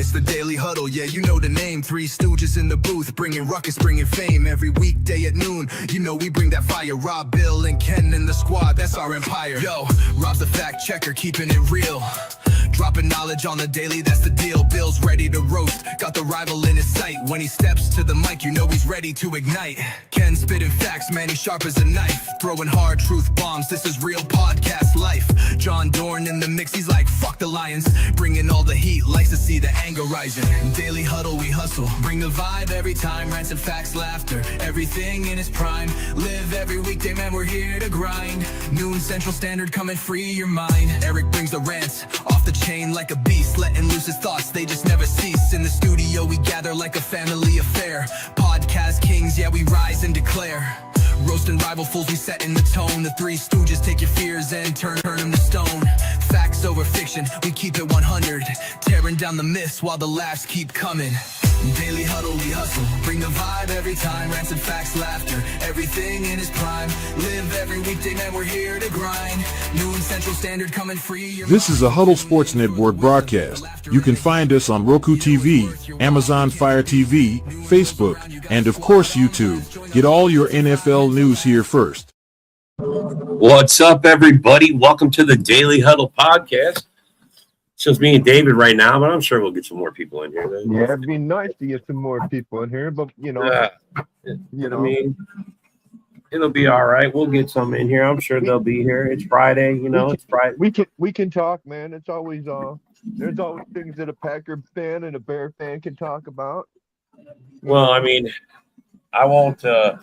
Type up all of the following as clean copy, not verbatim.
It's the Daily Huddle, yeah, you know the name. Three stooges in the booth, bringing ruckus, bringing fame. Every weekday at noon, you know we bring that fire. Rob, Bill, and Ken in the squad, that's our empire. Yo, Rob's the fact checker, keeping it real. Dropping knowledge on the daily, that's the deal. Bill's ready to roast, got the rival in his sight. When he steps to the mic, you know he's ready to ignite. Ken spitting facts, man, he's sharp as a knife. Throwing hard truth bombs, this is real podcast life. John Dorn in the mix, he's like, fuck the Lions. Bringing all the heat, likes to see the anger rising. Daily Huddle, we hustle, bring the vibe every time. Rants and facts, laughter, everything in its prime. Live every weekday, man, we're here to grind. Noon Central Standard, come and free your mind. Eric brings the rants, off the chain like a beast, letting loose his thoughts, they just never cease. In the studio we gather like a family affair. Podcast kings, yeah, we rise and declare. Roasting rival fools, we setting the tone. The Three Stooges take your fears and turn them to stone. Facts over fiction, we keep it 100. Tearing down the myths while the laughs keep coming. Daily Huddle, we hustle, bring the vibe every time. Rants and facts, laughter, everything in its prime. Live every weekday, man, we're here to grind. Noon Central Standard, come and free your This is a Huddle Sports Network broadcast. You can find us on Roku TV, Amazon Fire TV, Facebook, and of course YouTube. Get all your NFL news here first. What's up, everybody? Welcome to the Daily Huddle podcast. It's just me and David right now, but I'm sure we'll get some more people in here. Yeah, it'd be nice to get some more people in here, but you know, I mean, it'll be all right. We'll get some in here. I'm sure they'll be here. It's Friday, it's Friday. We can talk, man. It's always there's always things that a Packer fan and a Bear fan can talk about. Well, I mean, I won't. I'm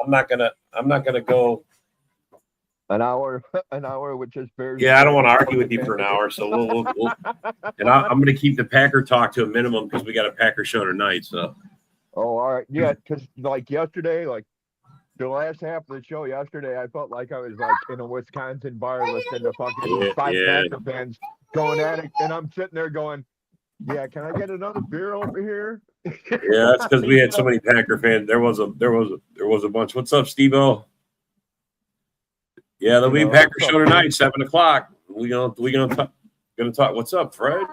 not gonna go an hour with just Bears. Yeah, I don't want to argue with you for an hour, so we'll and I'm going to keep the Packer talk to a minimum because we got a Packer show tonight. So, oh, all right, yeah, because like yesterday, like the last half of the show yesterday, I felt like I was like in a Wisconsin bar listening to fucking five Packer fans going at it, and I'm sitting there going, "Yeah, can I get another beer over here?" Yeah, that's because we had so many Packer fans. There was a bunch. What's up, Steve-O? Yeah, there'll be a Packer show tonight, 7:00. We gonna talk. What's up, Fred?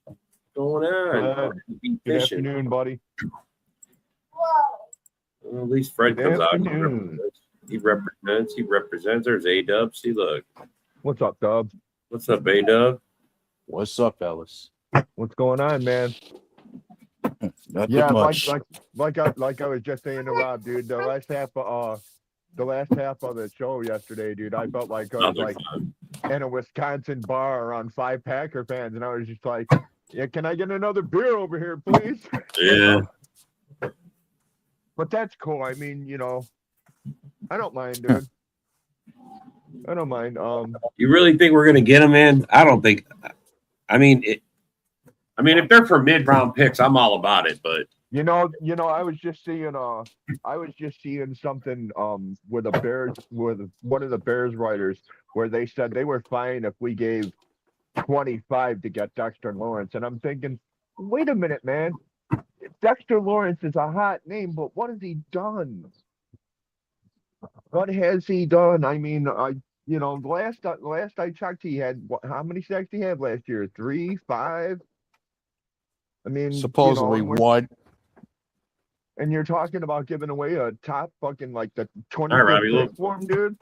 What's going on? Good afternoon, buddy. Well, at least Fred comes out. He represents. There's A-Dub. See, look. What's up, Dub? What's up, A-Dub? What's up, fellas? What's going on, man? Nothing much. Like I was just saying to Rob, dude. The last half of the show yesterday, dude, I felt like I was like in a Wisconsin bar around five Packer fans, and I was just like, "Yeah, can I get another beer over here, please?" Yeah. But that's cool. I mean, I don't mind, dude. I don't mind. You really think we're gonna get them in? I don't think. I mean, if they're for mid-round picks, I'm all about it. But I was just seeing something with one of the Bears writers where they said they were fine if we gave 25 to get Dexter Lawrence, and I'm thinking, wait a minute, man. Dexter Lawrence is a hot name, but what has he done? What has he done? I mean, last I checked, he had how many sacks he had last year? 3, 5. I mean, supposedly one. And you're talking about giving away a top fucking like the 20 for him, dude.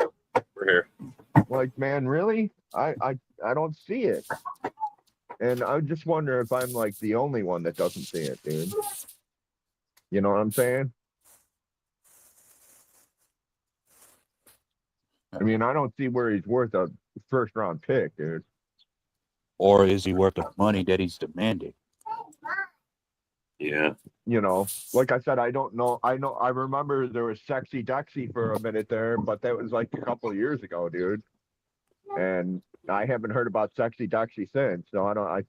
We're here. Like, man, really? I don't see it. And I just wonder if I'm like the only one that doesn't see it, dude. You know what I'm saying? I mean, I don't see where he's worth a first round pick, dude. Or is he worth the money that he's demanding? Yeah. Like I said, I don't know. I remember there was Sexy Dexy for a minute there, but that was like a couple of years ago, dude. And I haven't heard about Sexy Dexy since. So I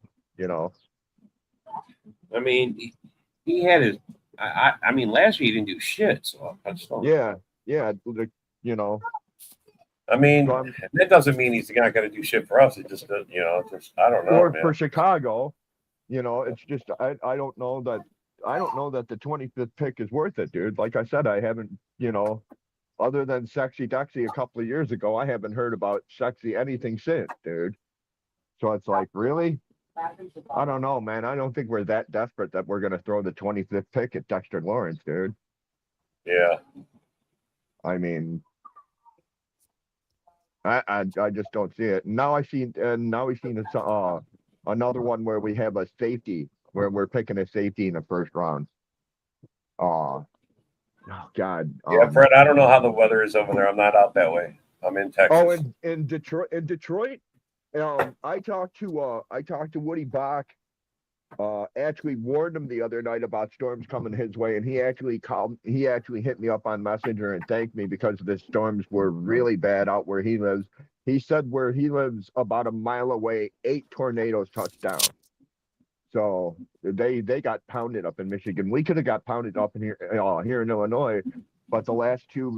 mean, he had his. I mean, last year he didn't do shit. So I just don't. Yeah. I mean, that doesn't mean he's not going to do shit for us. It just, I don't know. Or man. for Chicago, it's just I don't know that the 25th pick is worth it, dude. Like I said, I haven't, other than Sexy Dexy a couple of years ago, I haven't heard about Sexy anything since, dude. So it's like, really? I don't know, man. I don't think we're that desperate that we're gonna throw the 25th pick at Dexter Lawrence, dude. Yeah. I mean, I just don't see it. Now I see, and now we've seen another one where we have a safety, where we're picking a safety in the first round. Oh God. Yeah, Fred, I don't know how the weather is over there. I'm not out that way. I'm in Texas. Oh, in Detroit, I talked to Woody Bach. Actually warned him the other night about storms coming his way, and he actually called. He actually hit me up on Messenger and thanked me because the storms were really bad out where he lives. He said where he lives, about a mile away, 8 tornadoes touched down. So they got pounded up in Michigan. We could have got pounded up in here in Illinois, but the last two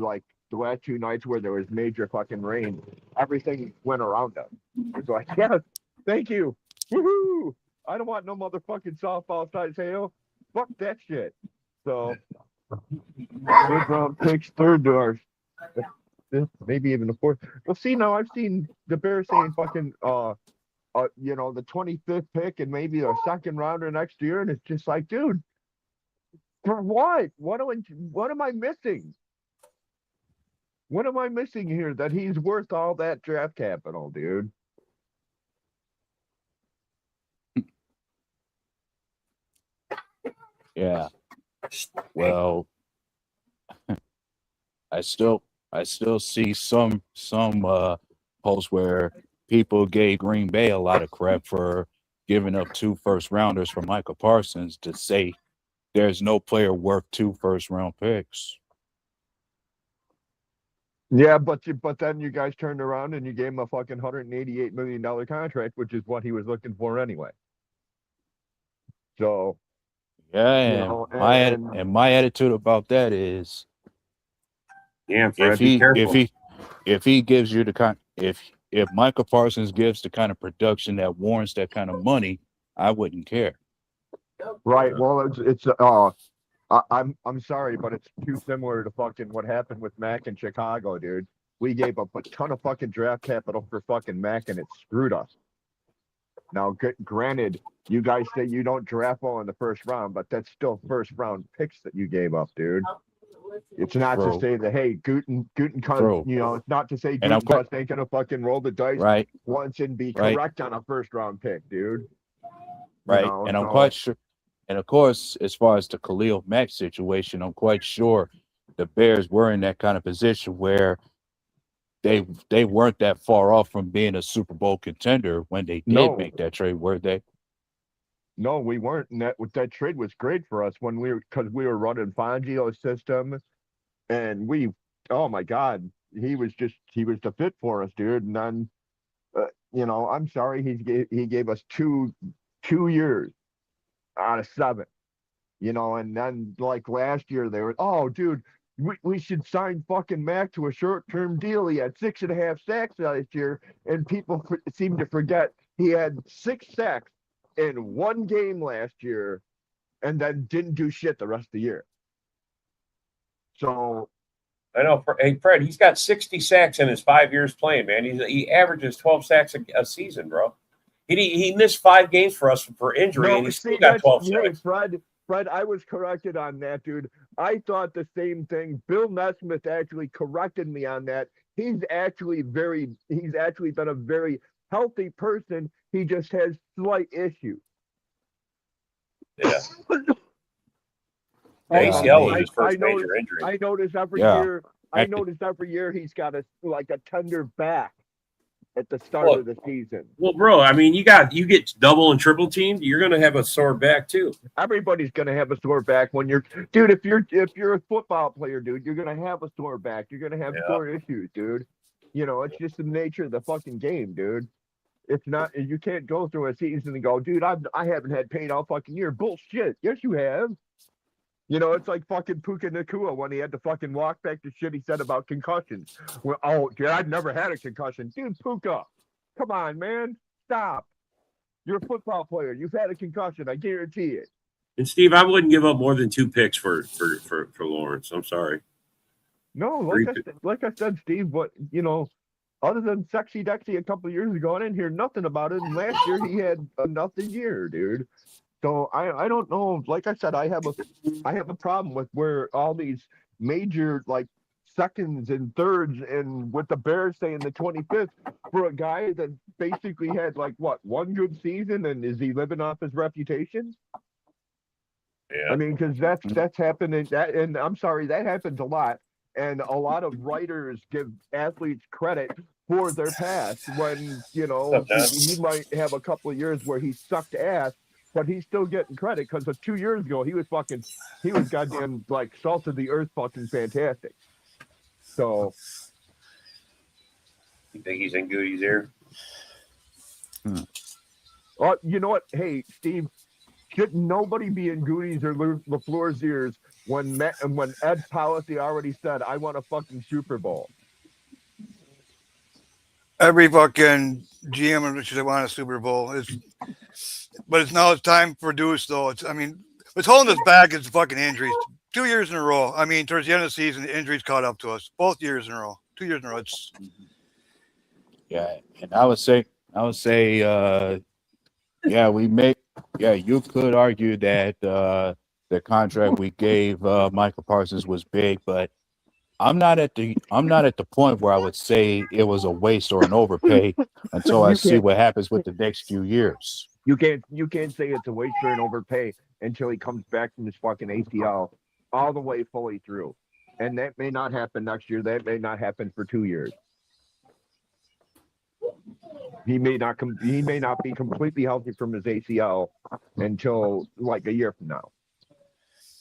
nights where there was major fucking rain, everything went around us. It's like, yes, thank you, woohoo! I don't want no motherfucking softball size hail. Fuck that shit. So, third round picks, third doors, maybe even the fourth. Well, see, now I've seen the Bears saying fucking the 25th pick and maybe a second rounder next year, and it's just like, dude, for what? What am I missing? What am I missing here that he's worth all that draft capital, dude? Yeah. Well, I still see some posts where people gave Green Bay a lot of crap for giving up 2 first rounders for Michael Parsons to say there's no player worth 2 first round picks. Yeah, but then you guys turned around and you gave him a fucking $188 million contract, which is what he was looking for anyway. So yeah, my attitude about that is, yeah, Fred, be careful. If he gives you the kind, if Michael Parsons gives the kind of production that warrants that kind of money, I wouldn't care. Right. Well, I'm sorry, but it's too similar to fucking what happened with Mac in Chicago, dude. We gave up a ton of fucking draft capital for fucking Mac, and it screwed us. Now, granted, you guys say you don't draft well in the first round, but that's still first round picks that you gave up, dude. It's not to say that, hey, Guten it's not to say Guten ain't gonna fucking roll the dice once and be correct on a first round pick, dude. Right. And I'm quite sure. And of course, as far as the Khalil Mack situation, I'm quite sure the Bears were in that kind of position where they weren't that far off from being a Super Bowl contender when they did make that trade, were they? No, we weren't. And that trade was great for us because we were running Fangio's system, and oh my God, he was the fit for us, dude. And then, I'm sorry, he gave us two years out of 7, and then like last year they were, oh, dude, we should sign fucking Mac to a short-term deal. He had 6.5 sacks last year, and people seem to forget he had 6 sacks in 1 game last year, and then didn't do shit the rest of the year. So I know. Hey, Fred, he's got 60 sacks in his 5 years playing, man. He averages 12 sacks a season, bro. He missed 5 games for us for injury, and he still got 12 sacks. Fred, I was corrected on that, dude. I thought the same thing. Bill Nesmith actually corrected me on that. He's actually been a very healthy person. He just has slight issues. Yeah. ACL was his first major injury. I notice every year. I notice every year he's got a tender back at the start of the season. Well, bro, I mean, you get double and triple teamed, you're gonna have a sore back too. Everybody's gonna have a sore back when dude. If you're a football player, dude, you're gonna have a sore back. You're gonna have sore issues, dude. It's just the nature of the fucking game, dude. It's not. You can't go through a season and go, dude, I haven't had pain all fucking year. Bullshit. Yes, you have. It's like fucking Puka Nacua when he had to fucking walk back to shit he said about concussions. Well, oh, dude, I've never had a concussion. Dude, Puka, come on, man. Stop. You're a football player. You've had a concussion. I guarantee it. And, Steve, I wouldn't give up more than 2 picks for Lawrence. I'm sorry. No, like I said, Steve, but, other than Sexy Dexy a couple of years ago, I didn't hear nothing about it. And last year he had a nothing year, dude. So I don't know. Like I said, I have a problem with where all these major like seconds and thirds and with the Bears saying the 25th for a guy that basically had like what, one good season, and is he living off his reputation? Yeah. I mean, because that's happening. And I'm sorry, that happens a lot. And a lot of writers give athletes credit for their past when, you know, he might have a couple of years where he sucked ass, but he's still getting credit because of 2 years ago he was goddamn like salt of the earth, fucking fantastic. So you think he's in Goody's ear? You know what? Hey, Steve, should nobody be in Goody's or LaFleur's ears when Ed Policy already said, "I want a fucking Super Bowl"? Every fucking GM should want a Super Bowl. But it's time for Deuce, though. What's holding us back is fucking injuries. 2 years in a row. I mean, towards the end of the season, the injuries caught up to us. Both years in a row. 2 years in a row. Yeah, and I would say, you could argue that the contract we gave Michael Parsons was big, but I'm not at the point where I would say it was a waste or an overpay until I see what happens with the next few years. You can't say it's a waste or an overpay until he comes back from his fucking ACL all the way fully through. And that may not happen next year. That may not happen for 2 years. He may not be completely healthy from his ACL until like a year from now.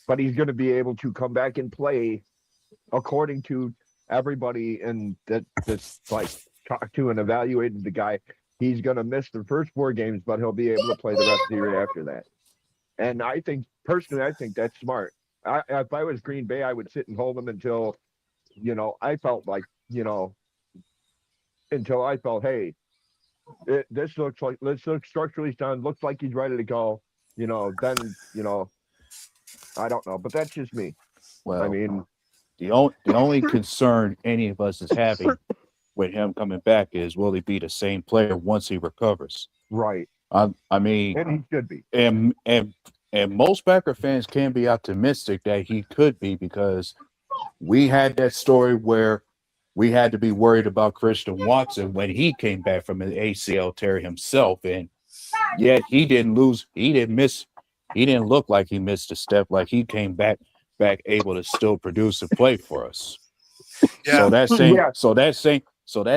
But he's going to be able to come back and play according to everybody and that's like talked to and evaluated the guy. He's going to miss the first 4 games, but he'll be able to play the rest of the year after that. And I think that's smart. If I was Green Bay, I would sit and hold him until, you know, I felt, hey, this looks structurally sound, looks like he's ready to go, you know, then, you know, I don't know, but that's just me. Well, I mean, the only concern any of us is having with him coming back is, will he be the same player once he recovers? Right. I mean, and he should be. And most Packer fans can be optimistic that he could be, because we had that story where we had to be worried about Christian Watson when he came back from an ACL tear himself, and yet he didn't look like he missed a step. Like he came back able to still produce and play for us. Yeah. So that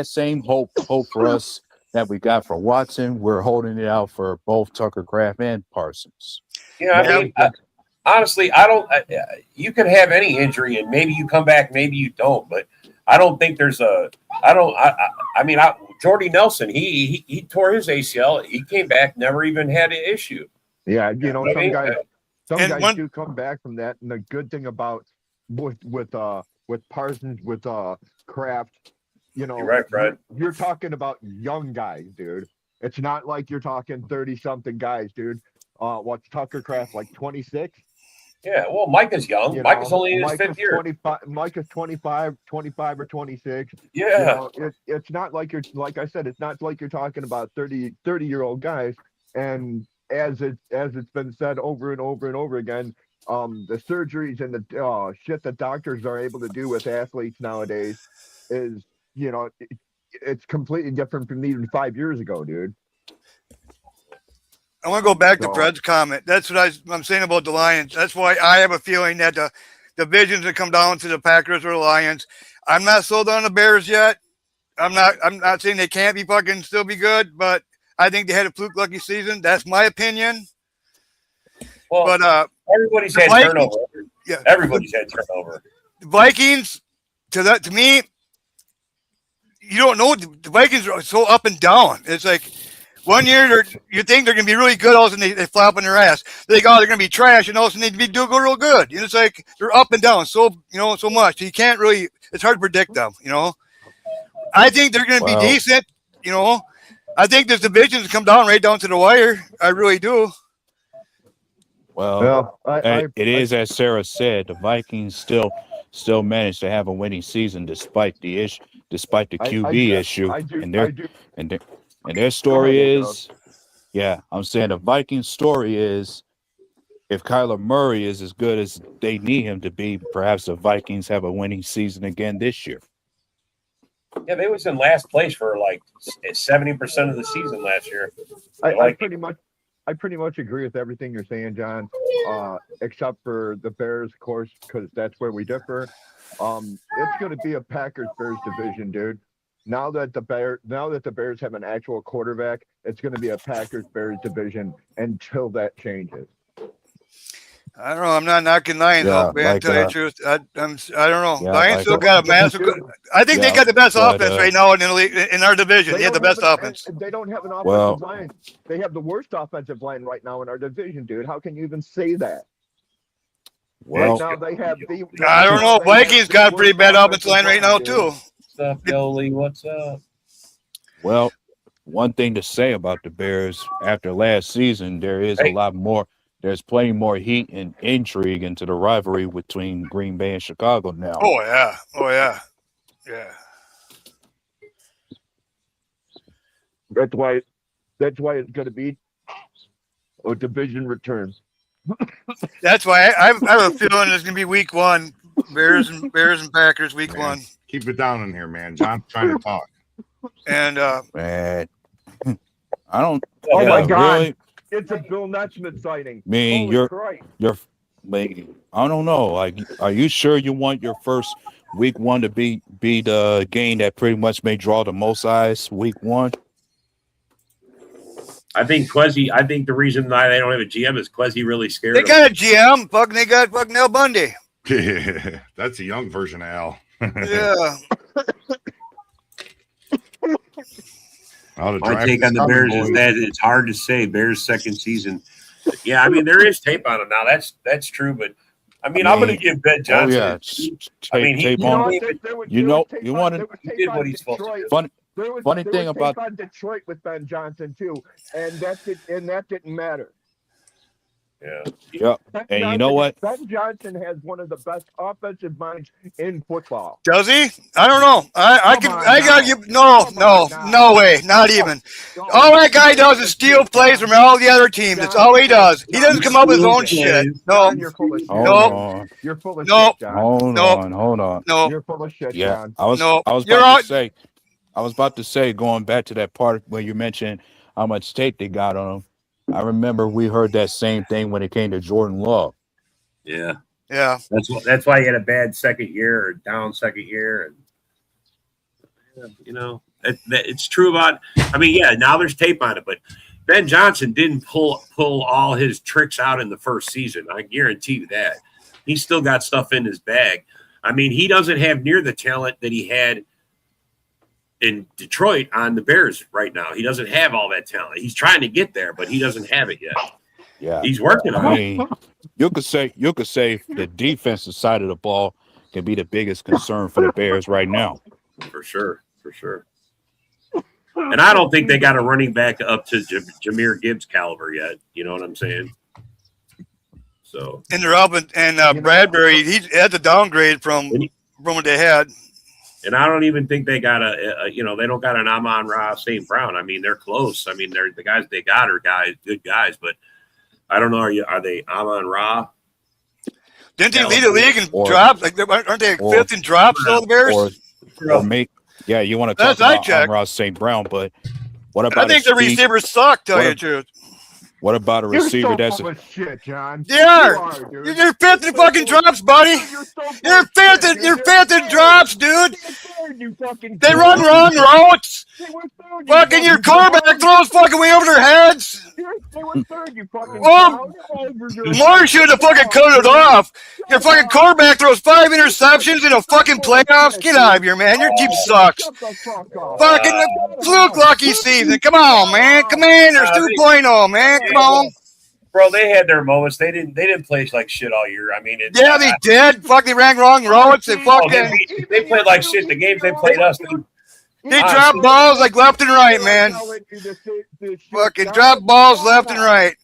same hope for us that we got for Watson, we're holding it out for both Tucker Kraft and Parsons. Yeah, I mean, honestly, you could have any injury and maybe you come back, maybe you don't, but I don't think there's Jordy Nelson, he tore his ACL. He came back, never even had an issue. Yeah, you know, some guys do come back from that. And the good thing about with Parsons, with Kraft, you know, you're right, Fred. You're talking about young guys, dude. It's not like you're talking 30-something guys, dude. What's Tucker Kraft, like 26? Yeah, well, Mike is young. You Mike is only in his 5th year. Mike is 25 or 26. Yeah. You know, it's not like like I said, it's not like you're talking about 30-year-old guys. And as it's been said over and over and over again, the surgeries and the shit that doctors are able to do with athletes nowadays is, you know, it's completely different from even 5 years ago, dude. I want to go back to Fred's comment. That's what I'm saying about the Lions. That's why I have a feeling that the divisions will come down to the Packers or the Lions. I'm not sold on the Bears yet. I'm not saying they can't still be good, but I think they had a fluke lucky season. That's my opinion. Well, but everybody's had turnover. Yeah, everybody's had turnover. The Vikings, to me, you don't know. The Vikings are so up and down. It's like 1 year you think they're going to be really good, all of a sudden they flop on their ass. They think, they're going to be trash, and all of a sudden they do go real good. You know, it's like they're up and down so much. You can't really. It's hard to predict them. You know, I think they're going to be decent. You know, I think this division's come down right down to the wire. I really do. Well, it is as Sarah said. The Vikings still managed to have a winning season despite the despite the QB issue. And their story is, I'm saying the Vikings story is, if Kyler Murray is as good as they need him to be, perhaps the Vikings have a winning season again this year. Yeah, they was in last place for like 70% of the season last year. I pretty much agree with everything you're saying, John. Except for the Bears, of course, because that's where we differ. It's going to be a Packers-Bears division, dude. Now that the Bears have an actual quarterback, it's going to be a Packers-Bears division until that changes. I don't know. I'm not knocking Lions out, man. Tell you the truth, I don't know. Lions still got a massive. I think they got the best offense right now in the league, in our division. They have the best offense. They don't have an offensive line. They have the worst offensive line right now in our division, dude. How can you even say that? Well, right now they have the. I don't know. Vikings got a pretty bad offensive line right now too. What's up, Jolie? What's up? Well, one thing to say about the Bears after last season, there is a lot more. There's plenty more heat and intrigue into the rivalry between Green Bay and Chicago now. Oh yeah. That's why it's going to be a division return. That's why I have a feeling it's going to be week 1, Bears and Packers week 1. Keep it down in here, man. John's trying to talk. And man, I don't. Oh my God. Really? It's a Bill Netschmidt sighting. You're. I don't know. Like, are you sure you want your first week 1 to be the game that pretty much may draw the most eyes week 1? I think the reason why they don't have a GM is Quezzy really scared. They got a GM. They got fucking Al Bundy. Yeah, that's a young version of Al. Yeah. My take on the Bears is that it's hard to say. Bears' second season. Yeah, I mean, there is tape on him now. That's true, but I mean, I'm going to give Ben Johnson. Tape on. He did what he's supposed to do. Funny thing about Detroit with Ben Johnson too, and that didn't matter. Yeah. And you know what? Ben Johnson has one of the best offensive minds in football. Does he? I don't know. No way. Not even. All that guy does is steal plays from all the other teams. That's all he does. He doesn't come up with his own shit. No. You're full of shit. You're full of shit, John. Hold on. No. You're full of shit, yeah, John. I was about to say, going back to that part where you mentioned how much tape they got on him. I remember we heard that same thing when it came to Jordan Love. Yeah. That's why he had a bad second year or down second year, and it's true about. I mean, now there's tape on it, but Ben Johnson didn't pull all his tricks out in the first season. I guarantee you that. He's still got stuff in his bag. I mean, he doesn't have near the talent that he had in Detroit on the Bears right now. He doesn't have all that talent. He's trying to get there, but he doesn't have it yet. Yeah, he's working on it. You could say the defensive side of the ball can be the biggest concern for the Bears right now. For sure. And I don't think they got a running back up to Jahmyr Gibbs caliber yet. You know what I'm saying? So and they're up and Bradbury, he had to downgrade from what they had. And I don't even think they got they don't got an Amon-Ra St. Brown. I mean, they're close. I mean, they're the guys they got are good guys, but I don't know. Are they Amon-Ra? Didn't they lead the league in drops? Like, aren't they fifth in drops? All the Bears. You want to talk about Amon-Ra St. Brown, but what about? I think the receivers suck. Tell you the truth. What about a receiver that's full of shit, John? You're fifth in fucking drops, buddy. You're fifth in drops, dude. They run wrong routes. Fucking your quarterback throws fucking way over their heads. Moore should have fucking cut it off. Your fucking quarterback throws 5 interceptions in a fucking playoffs. Get out of here, man. Your team sucks. Fucking fluke lucky season. Come on, man. Commanders 2.0, man. Come on. Bro, they had their moments. They didn't play like shit all year. I mean, they did. Fuck, they ran wrong routes. They fucking they played like shit. The games they played us. They drop balls like left and right, man. Fucking drop balls left and right.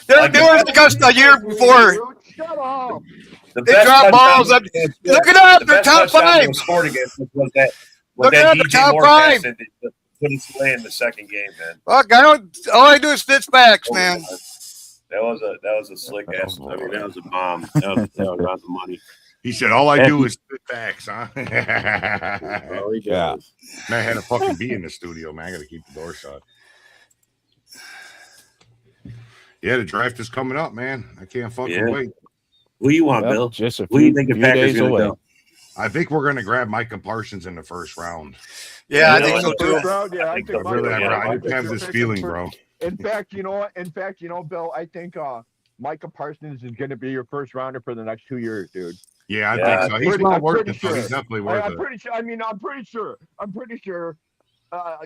They were like us a year before. Shut up. The They best drop touchdown balls up. against- Look it up. The They're best top touchdown that five. was scored against us was that Look it up. They're DJ top Moore five. pass that put us away in the second game, man. Fuck, I don't. All I do is fits backs, man. That was a slick ass. I mean, that was a bomb. That was not the money. He said, "All I do is spit facts, huh?" Oh, he Yeah. does. Man, I had to fucking be in the studio, man. I got to keep the door shut. Yeah, the draft is coming up, man. I can't fucking wait. Who you want, Yep, Bill? just a Who you few, think the few Packers days gonna away. go? I think we're gonna grab Micah Parsons in the first round. Yeah, I You think know so what? too. First round, yeah, I think think so, I really, yeah. I just have this feeling, bro. In fact, you know what? Bill, I think Micah Parsons is going to be your first rounder for the next 2 years, dude. Yeah, I Yeah, think so. He's well I'm worth pretty it. Though. sure. He's definitely worth I'm it. pretty sure. I mean, I'm pretty sure.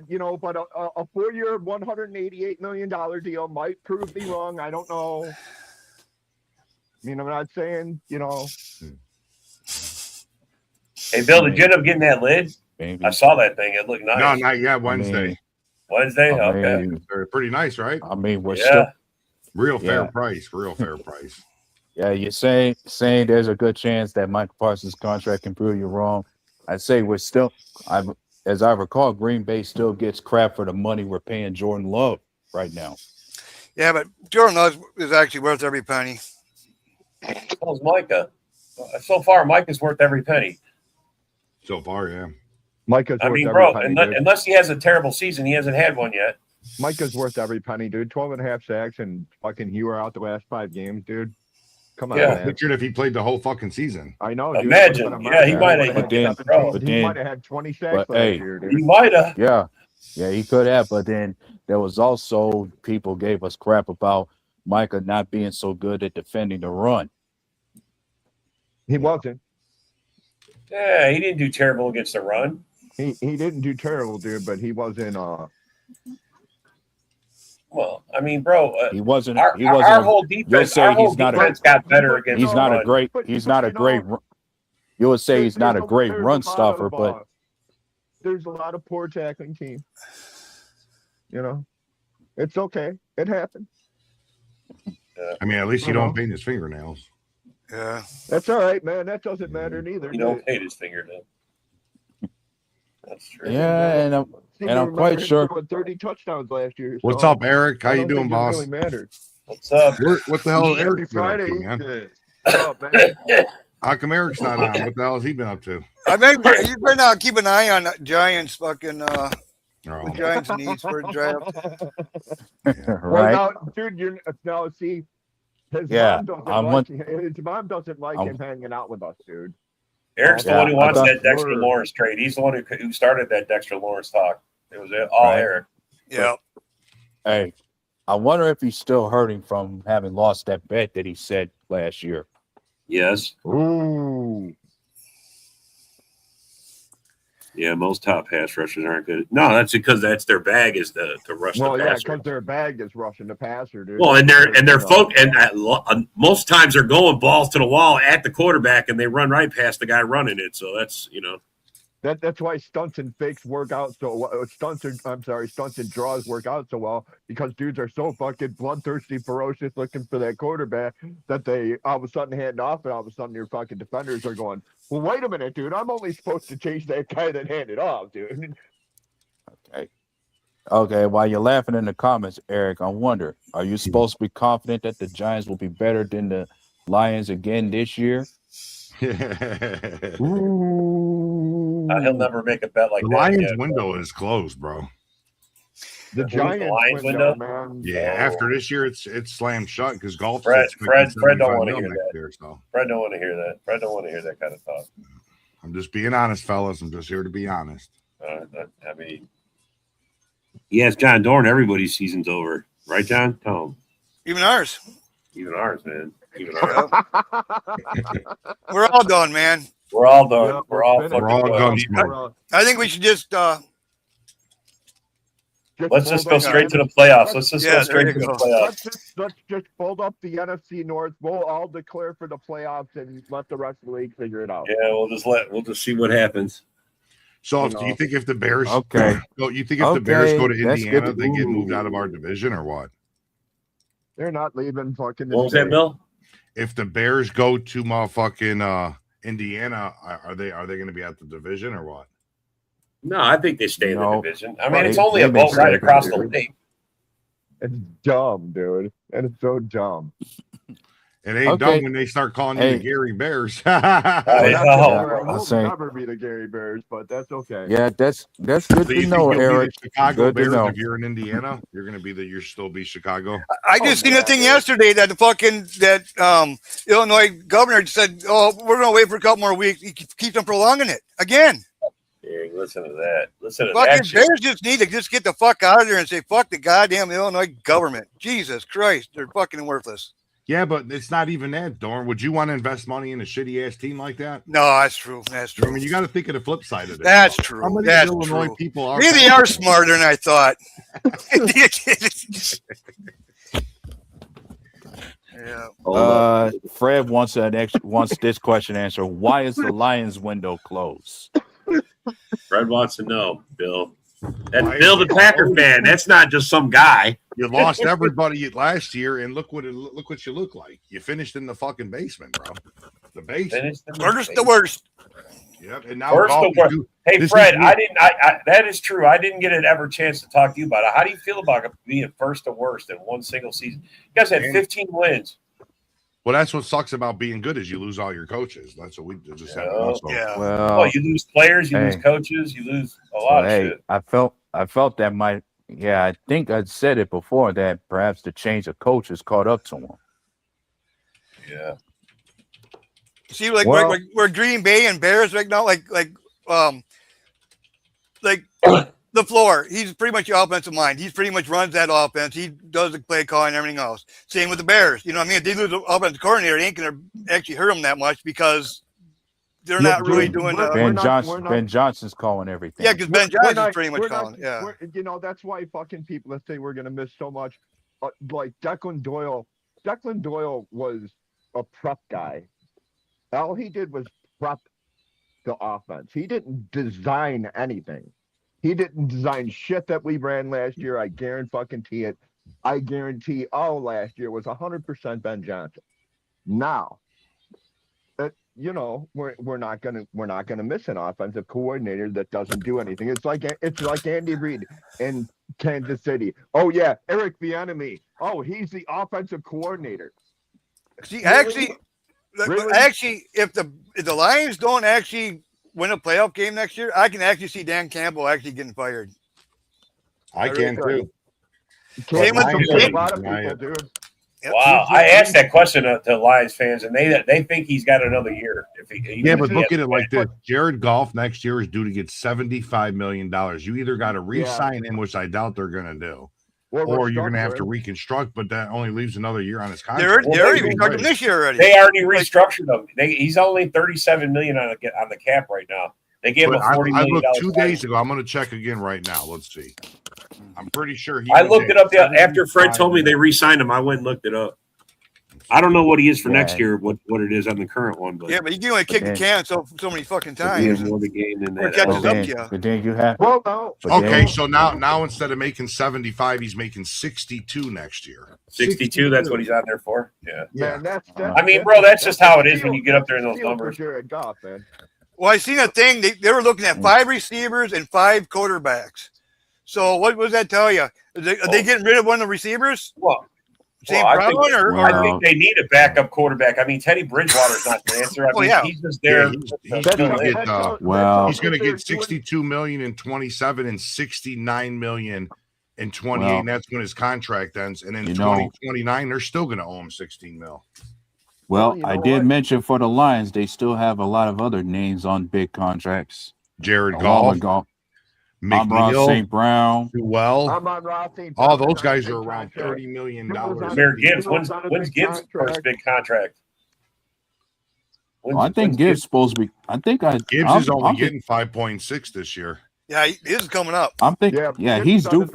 You know, but a 4-year, $188 million deal might prove me wrong. I don't know. I mean, I'm not saying, you know. Hey, Bill, did you end up getting that lid? Maybe. I saw that thing. It looked nice. No, not yet. Wednesday. Wednesday? I Okay. mean, They're pretty nice, right? we're Yeah. still. Real fair Yeah. price. Real fair price. Yeah, you're saying there's a good chance that Michael Parsons' contract can prove you wrong. I'd say we're still. As I recall, Green Bay still gets crap for the money we're paying Jordan Love right now. Yeah, but Jordan Love is actually worth every penny. How's Micah? So far, Micah's worth every penny. So far, yeah. Micah's I worth mean, every bro, penny, dude. unless he has a terrible season, he hasn't had one yet. Micah's worth every penny, dude. 12.5 sacks and fucking you were out the last 5 games, dude. Come on, Yeah. man. Pictured if he played the whole fucking season. I know, dude. Imagine. But Yeah, he might have. But then- He might have had 20 sacks but, last hey, year, He dude. might have. Yeah, he could have. But then there was also people gave us crap about Micah not being so good at defending the run. He wasn't. Yeah, he didn't do terrible against the run. He didn't do terrible, dude, but he wasn't. Well, I mean, bro, He wasn't. our whole You'll defense, say our whole he's not a- defense got better against He's the not run. a great. But- He's but not a you great. know- You would say he's not a There's great there's run lot stopper, of, but there's a lot of poor tackling teams. You know, it's okay. It happened. I mean, at least he don't paint his fingernails. Yeah. That's all right, man. That doesn't matter neither. You don't hate his fingernail. That's true. yeah, and I'm quite sure. 30 touchdowns last year. What's so up, Eric? How I you don't doing, think boss? It really matters. What's up? What the hell is Happy Eric been up Friday. to, man? What's up, man? How come Eric's not on? What the hell has he been up to? I mean, you better not keep an eye on that Giants fucking Oh. the Giants needs for a draft. Well, Right? now, dude, you're now see. His Yeah, mom doesn't like him hanging out with us, dude. Eric's the Yeah, one who I wants thought- that Dexter Word. Lawrence trade. He's the one who started that Dexter Lawrence talk. It was all Right. Eric. Yeah. Hey, I wonder if he's still hurting from having lost that bet that he said last year. Yes. Ooh. Yeah, most top pass rushers aren't good. No, that's because that's their bag is to rush Well, the yeah, passer. because their bag is rushing the passer, dude. Well, and they're folk, and most times they're going balls to the wall at the quarterback, and they run right past the guy running it. So that's That's why stunts and fakes work out so well. Stunts and draws work out so well because dudes are so fucking bloodthirsty, ferocious, looking for that quarterback that they all of a sudden hand off, and all of a sudden your fucking defenders are going, "Well, wait a minute, dude. I'm only supposed to chase that guy that handed off, dude." Okay, while you're laughing in the comments, Eric, I wonder, are you supposed to be confident that the Giants will be better than the Lions again this year? Ooh. he'll never make a bet like The that. Lions again. window is closed, bro. The Giants Lions window, window? man. Yeah, Oh. after this year, it's slammed shut because golf. Fred don't wanna hear next that. year, so Fred don't want to hear that. Fred don't want to hear that kind of talk. I'm just being honest, fellas. I'm just here to be honest. I mean, yes, John Dorn. Everybody's season's over, right, John? Tell him. Even ours. Even ours, man. Even ours. We're all done, man. We're all done. Yeah, we're all finished. fucking We're all done. Gunsmoke. I think we should just Let's just go fold up straight to the the playoffs. Let's just Yeah, go straight there to you the go. playoffs. Let's just fold up the NFC North. We'll all declare for the playoffs and let the rest of the league figure it out. Yeah, we'll just see what happens. So, You do know. you think if the Bears, Okay. So you think if the Bears go to Okay, that's Indiana, good. they get moved out of our division or what? They're not leaving fucking. What was that, Bill? if the Bears go to motherfucking Indiana, are they going to be at the division or what? No, I think they stay in the No. division. I mean, They- it's only they a may boat ride stay, across the dude. lake. It's dumb, dude. And it's so dumb. It ain't Okay. dumb when they start calling you Hey. the Gary Bears. I Well, know. we'll I'll say- never be the Gary Bears, but that's okay. Yeah, that's good So to you know, think you'll Eric. be the Chicago Good to Bears know. if you're in Indiana? You're going to be you'll still be Chicago. I just seen a thing yesterday that Illinois governor said, "Oh, we're going to wait for a couple more weeks." He keeps on prolonging it again. Yeah, listen to that. Listen to Fucking that shit. Bears just need to just get the fuck out of there and say, "Fuck the goddamn Illinois government." Jesus Christ, they're fucking worthless. Yeah, but it's not even that, Dorn. Would you want to invest money in a shitty ass team like that? No, that's true. That's I true. mean, you got to think of the flip side of it. That's How true. many That's Illinois true. people are? Maybe they are smarter than I thought. Yeah. Fred wants this question answered. Why is the Lions window closed? Fred wants to know, Bill. That's Bill the Packer fan. That's not just some guy. You lost everybody last year, and look what you look like. You finished in the fucking basement, bro. The basement. Worst, the worst. Yep. And now Worst golf the worst. is Hey, this Fred, is- I didn't. I that is true. I didn't get an ever chance to talk to you about it. How do you feel about being first to worst in one single season? You guys had 15 wins. Well, that's what sucks about being good is you lose all your coaches. That's what we just had. Also. Yeah. Well, you lose players, you lose coaches, you lose a lot of shit. I felt that might. Yeah, I think I'd said it before that perhaps the change of coaches caught up to him. Yeah. See, like we're Green Bay and Bears right now, like the floor. He's pretty much the offensive mind. He pretty much runs that offense. He does the play calling and everything else. Same with the Bears. You know what I mean? If they lose the offensive coordinator, it ain't going to actually hurt them that much because they're not really doing Ben Johnson's calling everything. Yeah, because Ben Johnson's pretty much calling. Yeah. You know, that's why fucking people that say we're going to miss so much. Like Declan Doyle. Declan Doyle was a prep guy. All he did was prep the offense. He didn't design anything. He didn't design shit that we ran last year. I guarantee it. I guarantee all last year was 100% Ben Johnson. Now, we're not gonna miss an offensive coordinator that doesn't do anything. It's like Andy Reid in Kansas City. Oh yeah, Eric Bieniemy. Oh, he's the offensive coordinator. See, actually, if the Lions don't actually win a playoff game next year, I can actually see Dan Campbell actually getting fired. I can too. Same with a lot of people, dude. Wow, I asked that question to Lions fans, and they think he's got another year. But look at it like this: Jared Goff next year is due to get $75 million. You either got to re-sign him, which I doubt they're going to do, or you're going to have to reconstruct. But that only leaves another year on his contract. They're already restructured this year already. They already restructured him. He's only $37 million on the cap right now. They gave him a $40 million. I looked 2 days ago. I'm going to check again right now. Let's see. I'm pretty sure I looked it up after Fred told me they re-signed him. I went and looked it up. I don't know what he is for next year, what it is on the current one, but but you can only kick the can so many fucking times. more the game than that. Catches up to you. But then you have so now instead of making 75, he's making 62 next year. 62, that's what he's on there for. Yeah. Man, that's I mean, bro, that's just how it is when you get up there in those numbers. Jared Goff, man. Well, I seen a thing. They were looking at 5 receivers and 5 quarterbacks. So what does that tell you? Are they getting rid of one of the receivers? Well, I think they need a backup quarterback. I mean, Teddy Bridgewater's not the answer. I mean, he's just there. He's going to get $62 million in 27 and $69 million in 28. And that's when his contract ends. And in 2029, they're still going to owe him $16 million. Well, I did mention for the Lions, they still have a lot of other names on big contracts. Jared Goff, McNeil, St. Brown, all those guys are around $30 million. Mayor Gibbs, when's Gibbs' first big contract? I think Gibbs supposed to be. Gibbs is only getting 5.6 this year. Yeah, he is coming up. I'm thinking. Yeah, he's due.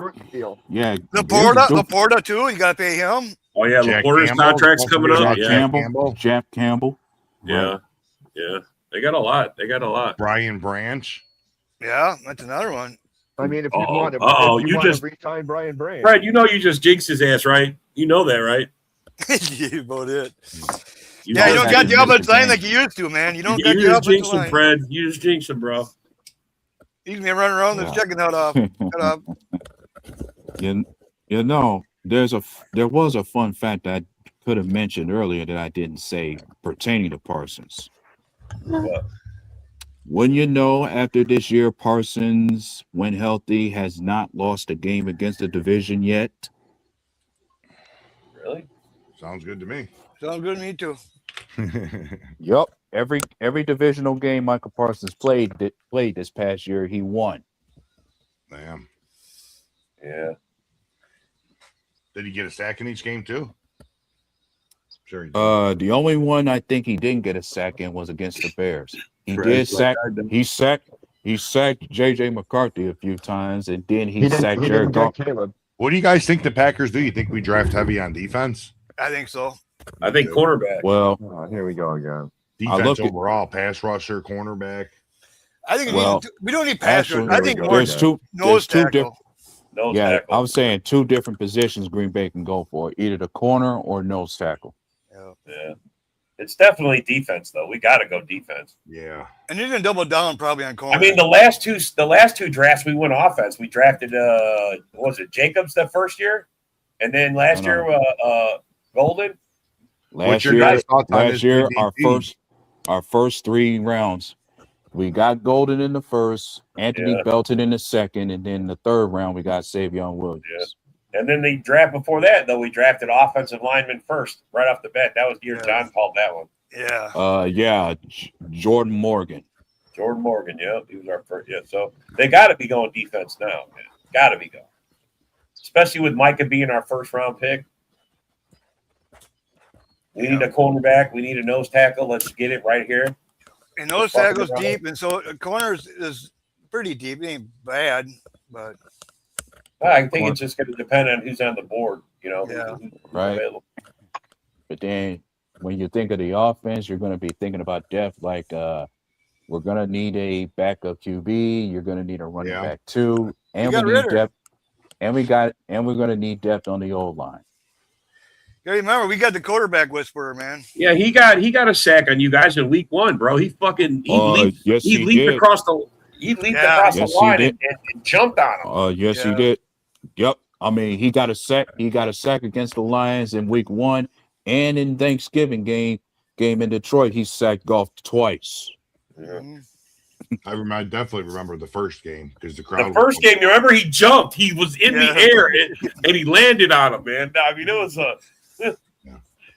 Yeah, Laporta too. You got to pay him. Oh yeah, Laporta's contract's coming up. Jack Campbell. Yeah. They got a lot. Brian Branch. Yeah, that's another one. I mean, if you want to re-sign Brian Branch, Fred, you just jinxed his ass, right? You know that, right? You about it. You don't got the offensive line like you used to, man. You don't got the offensive line. Fred. You just jinx him, bro. He's me running around this checking out off. You know, there was a fun fact that I could have mentioned earlier that I didn't say pertaining to Parsons. What? Wouldn't you know, after this year, Parsons, when healthy, has not lost a game against the division yet? Really? Sounds good to me. Sounds good to me too. Yup. Every divisional game Michael Parsons played this past year, he won. Damn. Yeah. Did he get a sack in each game too? Sure. He did. The only one I think he didn't get a sack in was against the Bears. He did sack. He sacked JJ McCarthy a few times, and then he sacked Jared Goff. What do you guys think the Packers do? You think we draft heavy on defense? I think so. I think quarterback. Well, here we go again. Defense overall, pass rusher, cornerback. I think we don't need pass rusher. I think there's two different. Yeah, tackle. I was saying two different positions Green Bay can go for, either the corner or nose tackle. Yeah. It's definitely defense, though. We got to go defense. Yeah. And you're gonna double down probably on corner. I mean, the last two drafts we went offense. We drafted what was it, Jacobs that first year, and then last year Golden. Last year, our first 3 rounds, we got Golden in the first, Anthony Belton in the second, and then the third round we got Savion Williams. Yeah. And then the draft before that, though, we drafted offensive lineman first, right off the bat. That was the year John called that one. Yeah. Jordan Morgan. Jordan Morgan, yeah, he was our first. Yeah, so they got to be going defense now, man. Got to be going, especially with Micah being our first round pick. We need a cornerback. We need a nose tackle. Let's get it right here. And nose tackle's deep, and so corners is pretty deep. It ain't bad, but I think it's just going to depend on who's on the board, you know. Yeah. Right. Available. But then when you think of the offense, you're going to be thinking about depth. Like we're going to need a backup QB. You're going to need a running back too, and we need depth. And we're going to need depth on the old line. You remember, we got the quarterback whisperer, man. Yeah, he got a sack on you guys in week 1, bro. He leaped across the line and jumped on him. Yes, he did. Yep. I mean, he got a sack. He got a sack against the Lions in week 1, and in Thanksgiving game in Detroit, he sacked Goff twice. Yeah. I definitely remember the first game because the crowd. The first game, you remember, he jumped. He was in the air and he landed on him, man. I mean, it was a.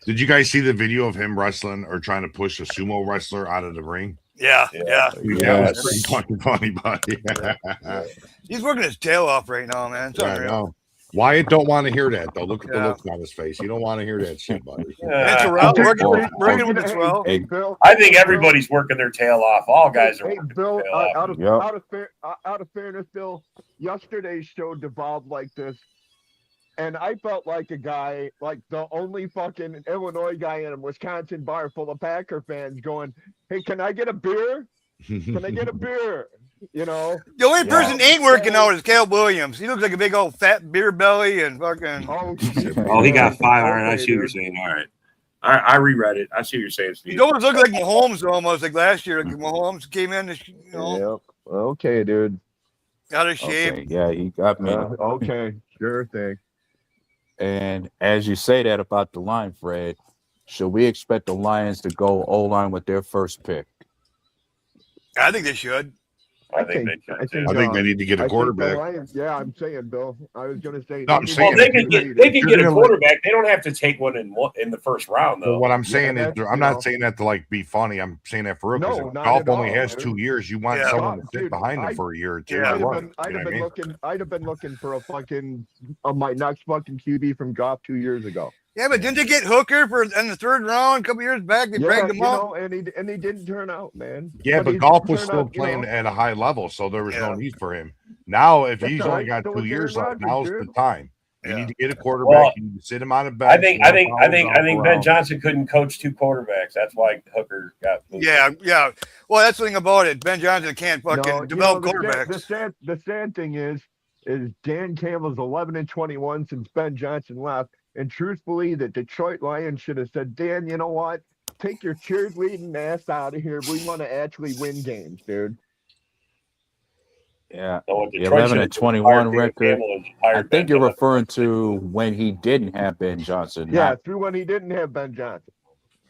Did you guys see the video of him wrestling or trying to push a sumo wrestler out of the ring? Yeah. That was pretty fucking funny, buddy. He's working his tail off right now, man. I know. Wyatt don't want to hear that, though. Look at the look on his face. You don't want to hear that shit, buddy. That's working with the 12. Hey, Bill, I think everybody's working their tail off. All guys are working Bill, their tail off. out of fairness, Bill, yesterday's show devolved like this. And I felt like a guy, like the only fucking Illinois guy in a Wisconsin bar full of Packer fans going, hey, can I get a beer? Can I get a beer? You know? The only person ain't working out is Caleb Williams. He looks like a big old fat beer belly and fucking. Oh, he got 5 iron. I see what you're saying. All right. I reread it. I see what you're saying, Steve. He almost looked like Mahomes almost, like last year. Like Mahomes came in, you know. Yep. Okay, dude. Out of shape. Okay. Yeah, he got me. Okay, sure thing. And as you say that about the line, Fred, should we expect the Lions to go O-line with their first pick? I think they should. I think they need to get a quarterback. I'm saying, Bill. I was going to say. No, I'm saying they can get a quarterback. They don't have to take one in the first round, though. Well, what I'm saying is, I'm not saying that to like be funny. I'm saying that for real. Because golf only has 2 years. You want someone to sit behind them for a year or two. I'd have been looking for a fucking my next fucking QB from Goff 2 years ago. Yeah, but didn't they get Hooker in the 3rd round a couple years back? They dragged him out, and he didn't turn out, man. Yeah, but Goff was still playing at a high level, so there was no need for him. Now, if he's only got 2 years left, now's the time. You need to get a quarterback. You need to sit him on a bench. I think Ben Johnson couldn't coach 2 quarterbacks. That's why Hooker got moved. Yeah. Well, that's the thing about it. Ben Johnson can't fucking develop quarterbacks. The sad thing is Dan Campbell's 11-21 since Ben Johnson left. And truthfully, the Detroit Lions should have said, Dan, you know what? take your cheerleading ass out of here. We want to actually win games, dude. Yeah, So the 11-21 record. I think you're referring to when he didn't have Ben Johnson. Yeah, through when he didn't have Ben Johnson.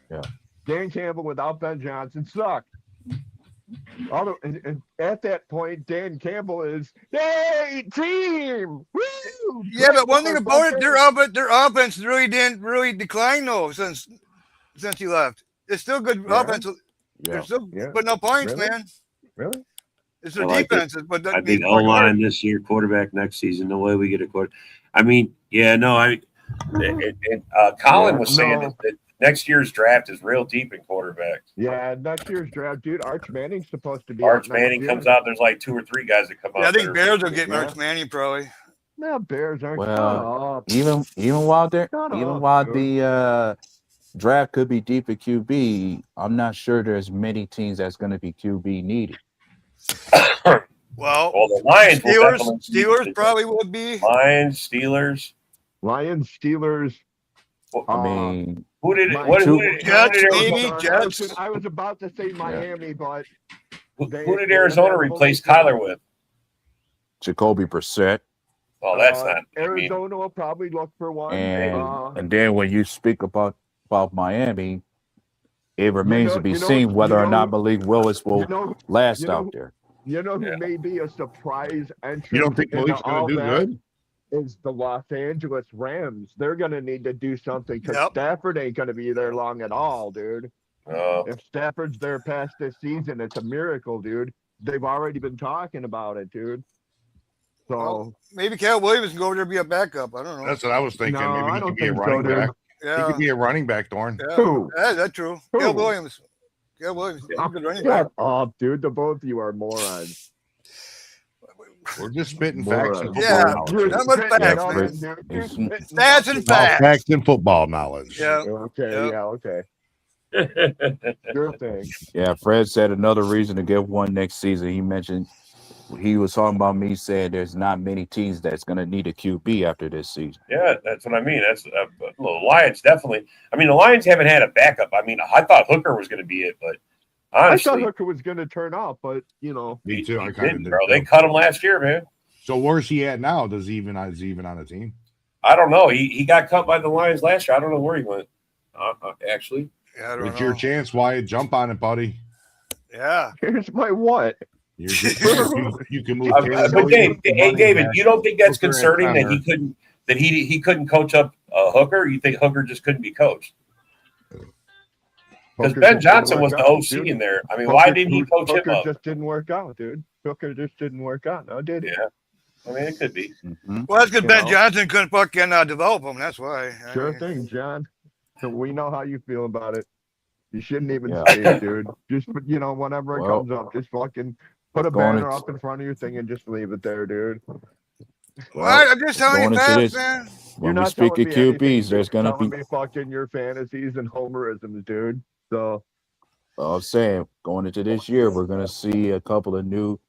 Yeah. Dan Campbell without Ben Johnson sucked. Although at that point, Dan Campbell is, hey, team! Woo! Yeah, but one thing about it, their offense really didn't decline though since he left. It's still good offense. They're still putting up points, man. Really? It's their defense, but I think O-line this year, quarterback next season. No way we get a quarter. I mean, yeah, no, Colin was saying that next year's draft is real deep in quarterbacks. Yeah, next year's draft, dude. Arch Manning's supposed to be. Arch Manning comes out. There's like 2 or 3 guys that come out. Yeah, I think Bears will get Arch Manning probably. No, Bears aren't. Well, even while the draft could be deep at QB, I'm not sure there's many teams that's going to be QB needed. Well, the Lions, Steelers probably would be. Lions, Steelers. I mean, who did Jets? I was about to say Miami, but who did Arizona replace Kyler with? Jacoby Brissett. Well, that's not. Arizona will probably look for one. And then when you speak about Miami, it remains to be seen whether or not Malik Willis will last out there. You know who may be a surprise entrance? You don't think Malik's going to do good? Is the Los Angeles Rams. They're going to need to do something because Stafford ain't going to be there long at all, dude. If Stafford's there past this season, it's a miracle, dude. They've already been talking about it, dude. So maybe Cal Williams can go over there and be a backup. I don't know. That's what I was thinking. No, maybe he could be a running back. Yeah. He could be a running back, Dorn. Yeah. Who? Yeah, that's true. Cal Williams. Cal Williams. Good running back. Oh, dude, the both of you are morons. We're just spitting facts and football knowledge. Stats and facts. Facts and football knowledge. Yeah. Okay. Your thing. Yeah, Fred said another reason to get one next season. He mentioned he was talking about me saying there's not many teams that's going to need a QB after this season. Yeah, that's what I mean. That's the Lions definitely. I mean, the Lions haven't had a backup. I mean, I thought Hooker was going to be it, but honestly, I thought Hooker was going to turn out, but me too. I kind of did. They cut him last year, man. So where's he at now? Is he even on a team? I don't know. He got cut by the Lions last year. I don't know where he went. Actually, it's your chance, Wyatt. Jump on it, buddy. Yeah. Here's my what. You can move. But David, you don't think that's concerning that he couldn't coach up Hooker? You think Hooker just couldn't be coached? Because Ben Johnson was the OC in there. I mean, why didn't he coach him up? Hooker just didn't work out, dude. Hooker just didn't work out. No, did he? Yeah. I mean, it could be. Mm-hmm. Well, that's because Ben Johnson couldn't fucking develop him. That's why. Sure thing, John. So we know how you feel about it. You shouldn't even say it, dude. Just, whenever it comes up, just fucking put a banner up in front of your thing and just leave it there, dude. Well, I'm just telling you facts, man. When we speak of QBs, there's going to be fucking your fantasies and homerisms, dude. So I'm saying going into this year, we're going to see a couple of new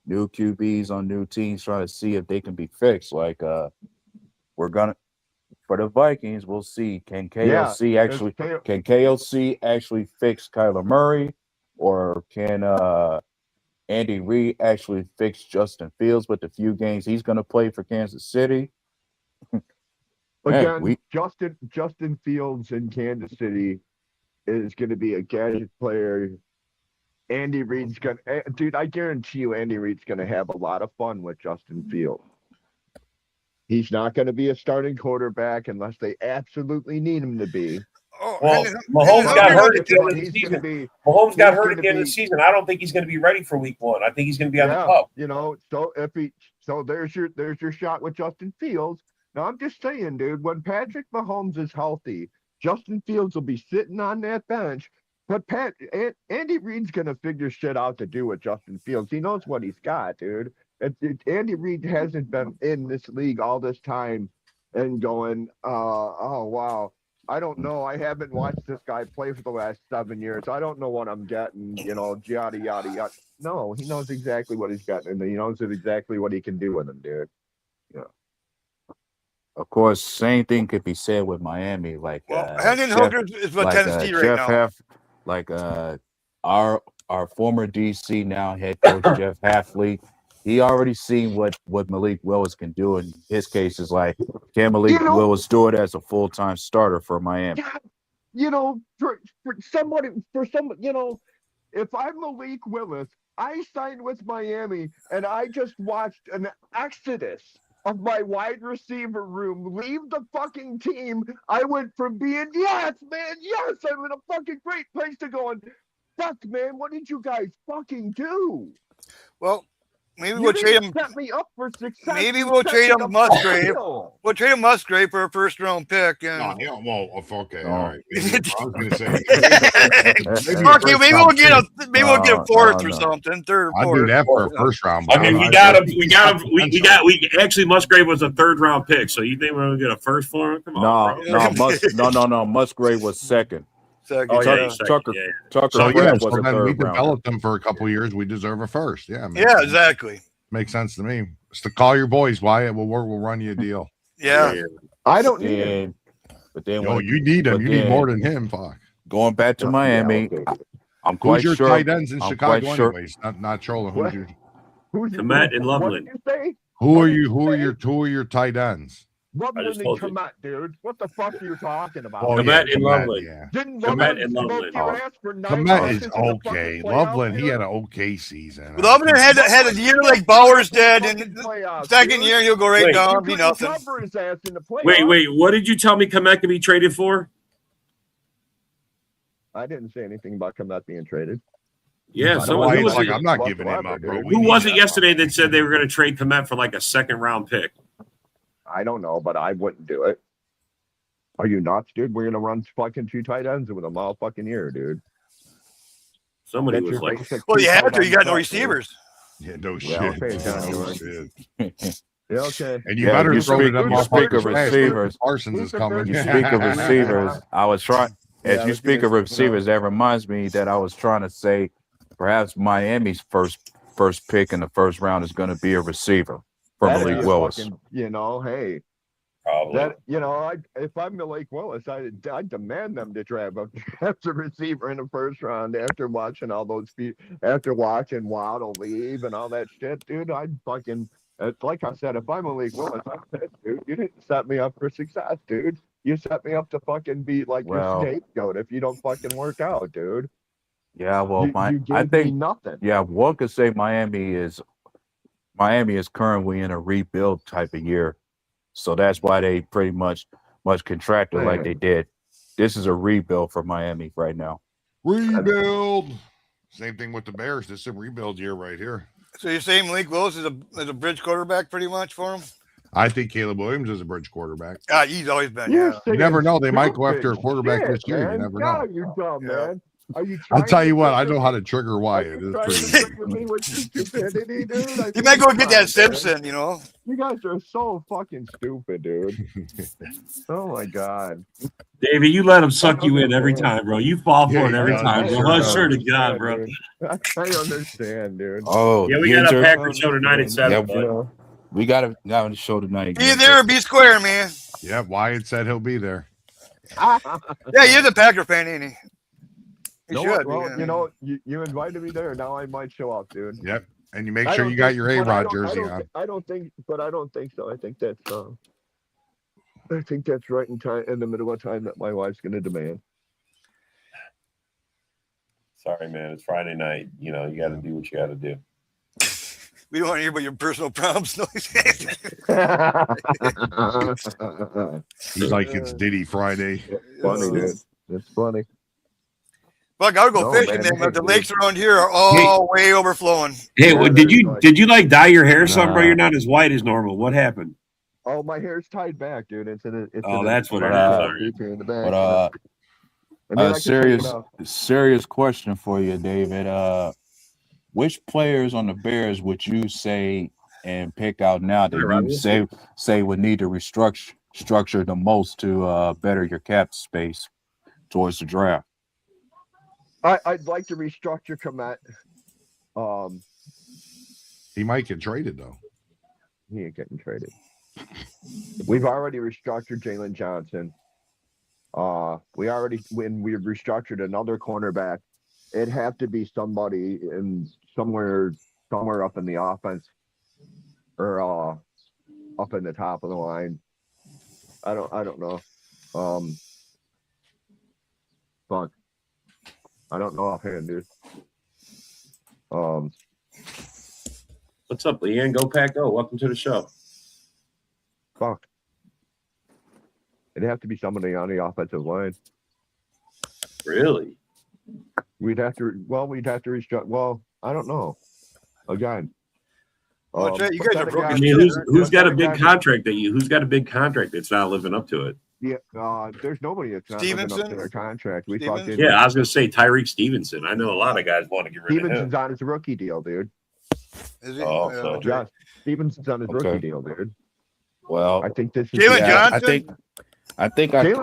QBs on new teams trying to see if they can be fixed. Like we're gonna for the Vikings, we'll see can KOC actually fix Kyler Murray, or can Andy Reid actually fix Justin Fields with the few games he's going to play for Kansas City? Again, Justin Fields in Kansas City is going to be a gadget player. Andy Reid's going to, dude, I guarantee you Andy Reid's going to have a lot of fun with Justin Fields. He's not going to be a starting quarterback unless they absolutely need him to be. Well, Mahomes got hurt at the end of the season. Mahomes got hurt at the end of the season. I don't think he's going to be ready for week 1. I think he's going to be on the pup. So there's your shot with Justin Fields. Now I'm just saying, dude, when Patrick Mahomes is healthy, Justin Fields will be sitting on that bench. But Andy Reid's going to figure shit out to do with Justin Fields. He knows what he's got, dude. Andy Reid hasn't been in this league all this time and going, oh, wow. I don't know. I haven't watched this guy play for the last 7 years. I don't know what I'm getting, yada, yada, yada. No, he knows exactly what he's getting, and he knows exactly what he can do with him, dude. Yeah. Of course, same thing could be said with Miami. Like Hendon Hooker is with Tennessee right now. Our former DC, now head coach Jeff Hafley, he already seen what Malik Willis can do. In his case, is like, can Malik Willis do it as a full-time starter for Miami? Yeah, for somebody, if I'm Malik Willis, I signed with Miami, and I just watched an exodus of my wide receiver room leave the fucking team. I went from being, yes, man, yes, I'm in a fucking great place, to going, fuck, man, what did you guys fucking do? Well, maybe we'll trade him. Set me up for success. Maybe we'll trade him Musgrave. We'll trade him Musgrave for a first-round pick. And... okay, all right. I was going to say. Okay, maybe we'll get a fourth or something, third or fourth. I'll do that for a first round. I mean, we got him. We actually Musgrave was a 3rd round pick. So you think we're going to get a first for him? Come on, no. Musgrave was second. Tucker. So we developed them for a couple of years. We deserve a first. Yeah. Yeah, exactly. Makes sense to me. Just to call your boys, Wyatt. We'll run you a deal. Yeah. I don't need him. But then, you need him. You need more than him. Fuck. Going back to Miami, I'm quite sure. Who's your tight ends in Chicago, anyways? Not trolling. Who's Komet and Loveland? Who are your tight ends? Loveland and Komet, dude. What the fuck are you talking about? Komet and Loveland. Didn't Komet and Loveland. Komet is okay. Loveland, he had an okay season. Loveland had a year like Bowers did, and second year he'll go right down, be nothing. Wait. What did you tell me Komet could be traded for? I didn't say anything about Komet being traded. Yeah, I'm not giving him up, bro. Who was it yesterday that said they were going to trade Komet for like a 2nd round pick? I don't know, but I wouldn't do it. Are you nuts, dude? We're gonna run fucking 2 tight ends with them all fucking year, dude. Somebody was like, "Well, you have to. You got no receivers." Yeah, no shit. Yeah, okay. And you better throw it up. You speak of receivers. Parsons is coming. You speak of receivers. I was trying. As you speak of receivers, that reminds me that I was trying to say, perhaps Miami's first pick in the 1st round is going to be a receiver. Malik Willis. Hey, probably. That, if I'm Malik Willis, I demand them to draft a receiver in the 1st round after watching all those after watching Waddle leave and all that shit, dude. I'd fucking, like I said, if I'm Malik Willis, I'm pissed, dude. You didn't set me up for success, dude. You set me up to fucking be like your scapegoat if you don't fucking work out, dude. Yeah, well, I think nothing. Yeah, one could say Miami is currently in a rebuild type of year. So that's why they pretty much contracted like they did. This is a rebuild for Miami right now. Rebuild. Same thing with the Bears. This is a rebuild year right here. So you're saying Malik Willis is a bridge quarterback pretty much for him? I think Caleb Williams is a bridge quarterback. He's always been. You never know. They might go after a quarterback this year. Man. You never know. You dumb, man. I'll tell you what, I know how to trigger Wyatt. You might go get that Simpson, You guys are so fucking stupid, dude. Oh my god. David, you let him suck you in every time, bro. You fall for it every time, bro. Sure to God, bro. I understand, dude. Oh, yeah, we got a Packers show tonight at 7. Yeah, we got a show tonight. Be there or be square, man. Yeah, Wyatt said he'll be there. Yeah, you're the Packer fan, ain't he? You invited me there. Now I might show up, dude. Yep, and you make sure you got your A-Rod jersey on. I don't think so. I think that's right in the middle of time that my wife's going to demand. Sorry, man. It's Friday night. You got to do what you got to do. We don't want to hear about your personal problems. He's like, it's Diddy Friday. Funny, dude. It's funny. Fuck, I would go fishing, man, but the lakes around here are all way overflowing. Hey, did you like dye your hair or something, bro? You're not as white as normal. What happened? Oh, my hair's tied back, dude. That's what it is. In the back. Serious question for you, David. Which players on the Bears would you say and pick out now that you say would need to restructure the most to better your cap space towards the draft? I'd like to restructure Komet. He might get traded though. He ain't getting traded. We've already restructured Jalen Johnson. When we restructured another cornerback, it'd have to be somebody in somewhere up in the offense or up in the top of the line. I don't know. Fuck. I don't know offhand, dude. What's up, Leanne? Go Pack Go. Welcome to the show. Fuck. It'd have to be somebody on the offensive line. Really? We'd have to restructure. Well, I don't know. Again. You guys are broken. I mean, who's got a big contract who's got a big contract that's not living up to it? Yeah, there's nobody that's not living up to their contract. I was gonna say Tyreek Stevenson. I know a lot of guys want to get rid of him. Stevenson's on his rookie deal, dude. Is he? Yeah, Stevenson's on his rookie deal, dude. Well, I think this is Jalen Johnson. I think I can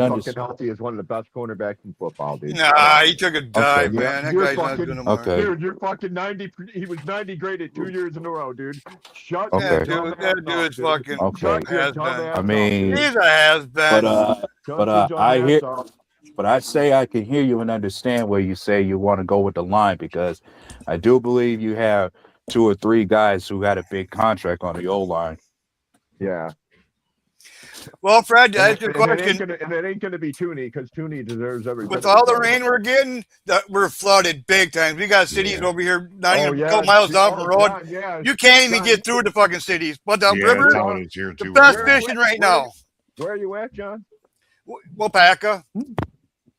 understand. Healthy is one of the best cornerbacks in football, dude. Nah, he took a dive, Okay. man. That guy's not good anymore. Okay. Dude, you're fucking 90. He was 90 graded 2 years in a row, dude. Shut Okay. That dude's fucking Okay. has been. I mean, He's a has been. but I say I can hear you and understand where you say you want to go with the line, because I do believe you have 2 or 3 guys who had a big contract on the O-line. Yeah. Well, Fred, And that's your question. it ain't gonna be Tooney, because Tooney deserves every bit With of all the it. rain we're getting, we're flooded big time. We got cities over here, not even a yeah. couple miles down the road. John, yeah. You can't even John, get through the fucking cities. But the Yeah, river, that's how it is here the too. best Where- fishing right now. Where are you at, John? Wapaka,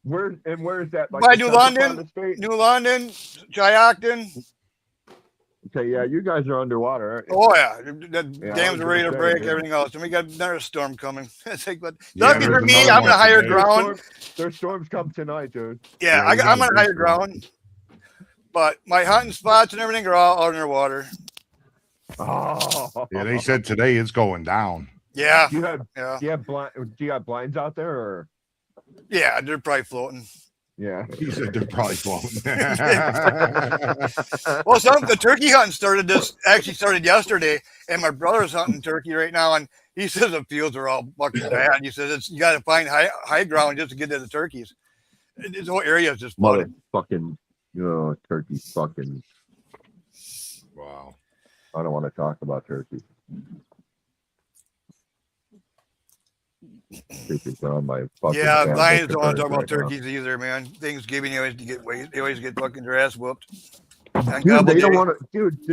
Where is that? Like By the New central London? part of the state? New London, Jyockton. Okay, yeah, you guys are underwater, aren't you? Oh yeah, the Yeah, I dams was are ready to gonna say, break. dude. Everything else, and we got another storm coming. It's like, but Yeah, lucky for there's me, another I'm one gonna higher today. ground. There's storms come tonight, dude. Yeah, Yeah, we got I'm a on big higher storm. ground. But my hunting spots and everything are all underwater. Oh, Yeah, they said today it's going down. Yeah, Do you have yeah, do you have blinds out there, or yeah. They're probably floating. yeah? He said they're probably floating. Well, the turkey hunting started yesterday, and my brother's hunting turkey right now, and he says the fields are all fucking bad. He says you got to find high ground just to get to the turkeys. This whole area is just flooded. Motherfucking, turkey fucking. Wow. I don't want to talk about turkey. Turkeys are on my fucking. Yeah, damn Lions list don't of want to talk about birds right now. turkeys either, man. Thanksgiving, they always get fucking their ass whooped. And Dude, Gobble they don't Day. want to. Dude,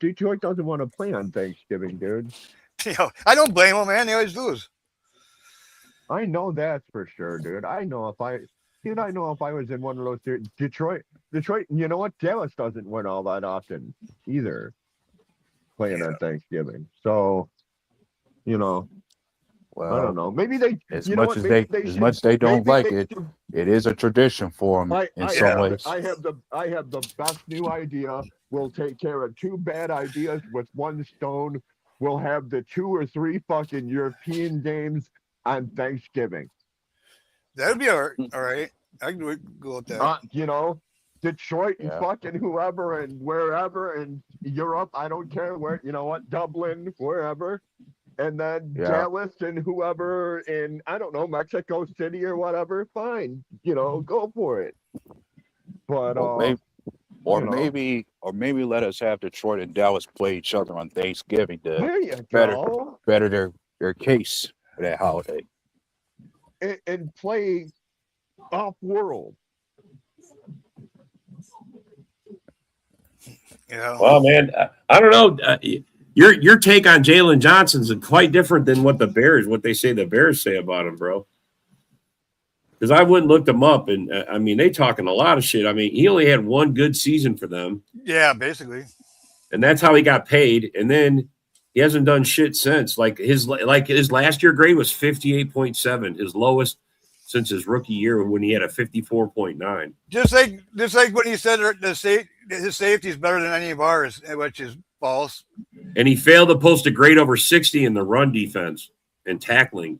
Detroit doesn't want to play on Thanksgiving, dude. I don't blame them, man. They always lose. I know that's for sure, dude. I know if I was in one of those Detroit. You know what? Dallas doesn't win all that often either, playing on Thanksgiving. So, Well, I don't know. Maybe they. as you know much what? as Maybe they should- much they don't maybe like they it, should- it is a tradition for them in some ways. I have the best new idea. We'll take care of 2 bad ideas with 1 stone. We'll have the 2 or 3 fucking European games on Thanksgiving. That'd be all right. I can go with that. Detroit and Yeah. fucking whoever and wherever and Europe. I don't care where. You know what? Dublin, wherever. And then Yeah. Dallas and whoever in, I don't know, Mexico City or whatever. Fine. Go for it. But Maybe let us have Detroit and Dallas play each other on Thanksgiving to there you better- go. better their case for that holiday. And play off world. Yeah. Well, man, I don't know. Your take on Jalen Johnson's quite different than what they say the Bears say about him, bro. Because I wouldn't looked him up, and I mean, they talking a lot of shit. I mean, he only had 1 good season for them, Yeah, basically. and that's how he got paid. And then he hasn't done shit since. Like his last year grade was 58.7, his lowest since his rookie year when he had a 54.9. Just like when he said his safety is better than any of ours, which is false. And he failed to post a grade over 60 in the run defense and tackling.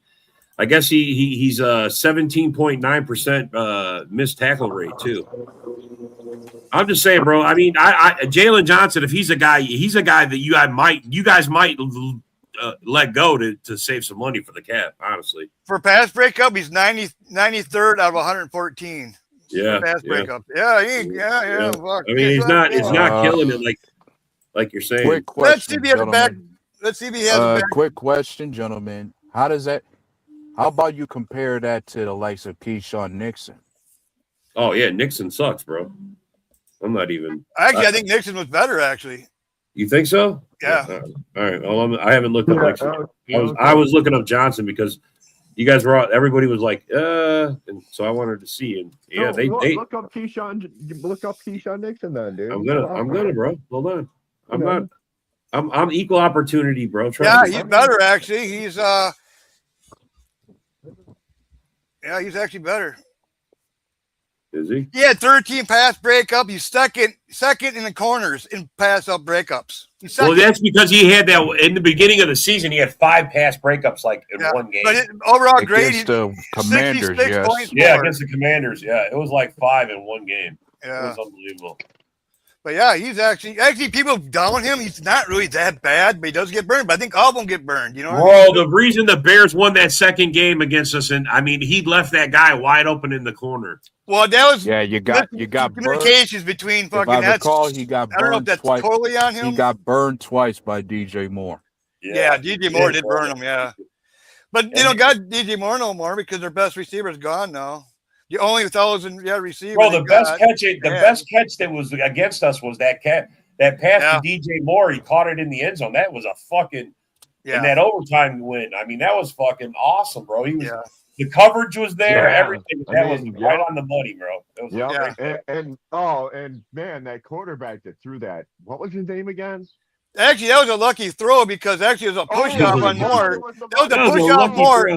I guess he's 17.9% missed tackle rate too. I'm just saying, bro. I mean, Jalen Johnson, if he's a guy that you guys might let go to save some money for the cap. Honestly, for pass breakup, he's 93rd out of 114. Yeah, pass breakup. Yeah. Fuck. I mean, he's not killing it like you're saying. Quick question, Let's see if he has a back. Let's see if he has a back. Quick question, gentlemen. How about you compare that to the likes of Keyshawn Nixon? Oh yeah, Nixon sucks, bro. I'm not even. Actually, I think Nixon was better. Actually, you think so? Yeah. All right. Well, I haven't looked up Nixon. I was looking up Johnson because you guys were. Everybody was like, and so I wanted to see. And yeah, they look up Keyshawn. Look up Keyshawn Nixon, then, dude. I'm gonna, bro. Hold on. I'm not. I'm equal opportunity, bro. He's better actually. He's he's actually better. Is he? He had 13 pass breakup. He's second in the corners in pass up breakups. Well, that's because he had that in the beginning of the season. He had 5 pass breakups like in one game. But overall grade, against the Commanders, yes. Yeah, against the Commanders. Yeah, it was like 5 in one game. Yeah, it was unbelievable. But yeah, he's actually people down him. He's not really that bad, but he does get burned. But I think all of them get burned. You know, the reason the Bears won that second game against us, and I mean, he left that guy wide open in the corner. Well, that was you got communications between fucking. If I recall, he got burned. I don't know if that's twice. totally on him. He got burned twice by DJ Moore. Yeah, DJ Moore did burn him. Yeah, but you don't got DJ Moore no more because their best receiver is gone now. The only 1,000 receiver. Bro, the best catch that was against us was that pass to DJ Moore. He caught it in the end zone. That was a fucking in that overtime win. I mean, that was fucking awesome, bro. He was the coverage was there, everything. That was right on the money, bro. And man, that quarterback that threw that. What was his name again? Actually, that was a lucky throw because actually it was a push-off on Moore. That was a push-off Moore.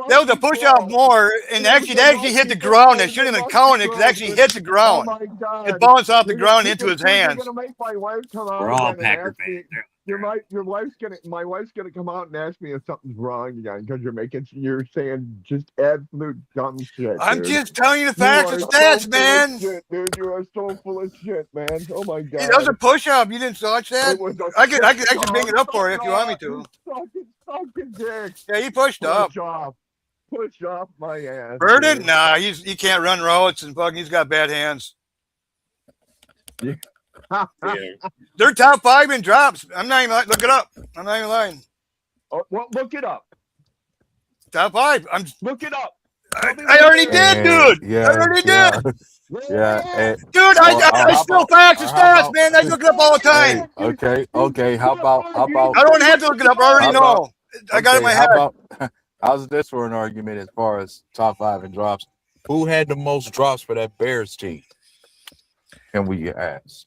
That was a push-off Moore, and actually that hit the ground. It shouldn't have been counted because it actually hit the ground. It bounced off the ground into his hands. We're all Packer fans. My wife's gonna come out and ask me if something's wrong again because you're saying just absolute dumb shit. I'm just telling you the facts and stats, man. Shit, dude, you are so full of shit, man. Oh my god. That was a push-up. You didn't watch that? I could actually bring it up for you if you want me to. Fucking dick. Yeah, he pushed up. Push off my ass. Burden? Nah, he can't run routes and fucking he's got bad hands. Yeah. They're top 5 in drops. I'm not even look it up. I'm not even lying. Oh, well, look it up. Top 5. Look it up. I already did, dude. Yeah, I already did. Yeah, dude. I still facts and stats, man. I look it up all the time. Okay. How about? I don't have to look it up. I already know. I got it in my head. How's this for an argument as far as top 5 in drops? Who had the most drops for that Bears team? Can we ask?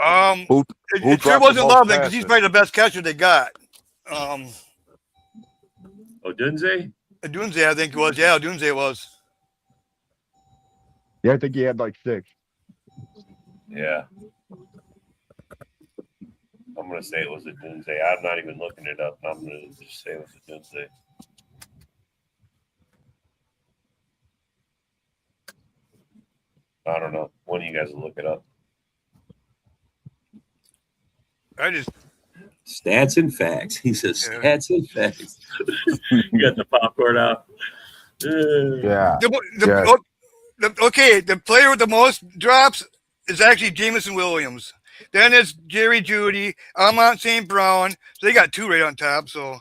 It sure wasn't Loveland because he's probably the best catcher they got. Odunze? Odunze, I think it was. Yeah, Odunze was. Yeah, I think he had like 6. Yeah. I'm going to say it was Odunze. I'm not even looking it up. I'm going to just say it was Odunze. I don't know. One of you guys will look it up. Stats and facts. He says stats and facts. You got the popcorn out. Okay, the player with the most drops is actually Jameson Williams. Then it's Jerry Jeudy, Amon St. Brown. So they got 2 right on top. So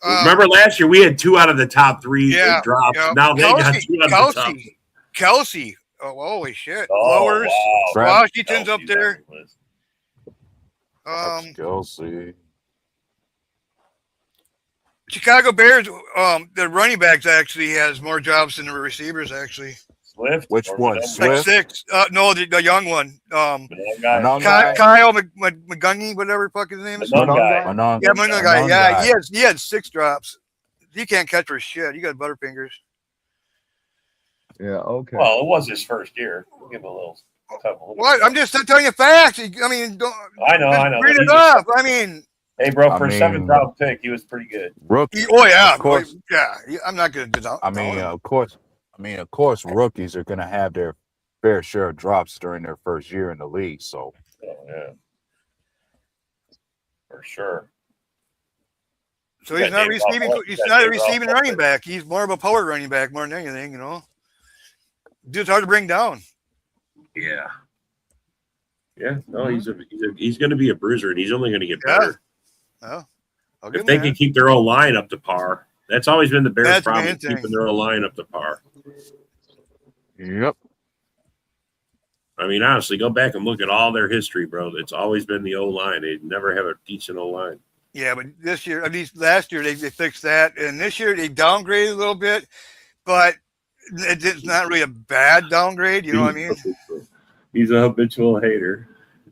remember last year we had 2 out of the top 3 drops. Yeah. Now they got 2 out of the top. Kelsey. Oh, holy shit. Flowers. Wow. Washington's up there. Kelsey. Chicago Bears, the running backs actually has more jobs than the receivers actually. Swift? Which one? Like 6. No, the young one. Kyle McGungy, whatever the fuck his name is. Manon guy. Yeah, he had 6 drops. He can't catch for shit. He got butterfingers. Yeah, okay. Well, it was his first year. We'll give him a little couple. What? I'm just telling you facts. I mean, don't. I know. Read it up. I mean. Hey, bro, for a 7th round pick, he was pretty good. Rookie. Of course. Yeah, I'm not going to. Of course, rookies are going to have their fair share of drops during their first year in the league. So, yeah, for sure. So he's not receiving. He's not a receiving running back. He's more of a power running back more than anything. Dude's hard to bring down. Yeah. Yeah. No, he's going to be a bruiser, and he's only going to get better. Well, if they can keep their own line up to par, that's always been the Bears' problem, keeping their own line up to par. Yep. I mean, honestly, go back and look at all their history, bro. It's always been the O-line. They never have a decent O-line. Yeah, but this year, at least last year, they fixed that. And this year, they downgraded a little bit. But it's not really a bad downgrade. You know what I mean? He's a habitual hater.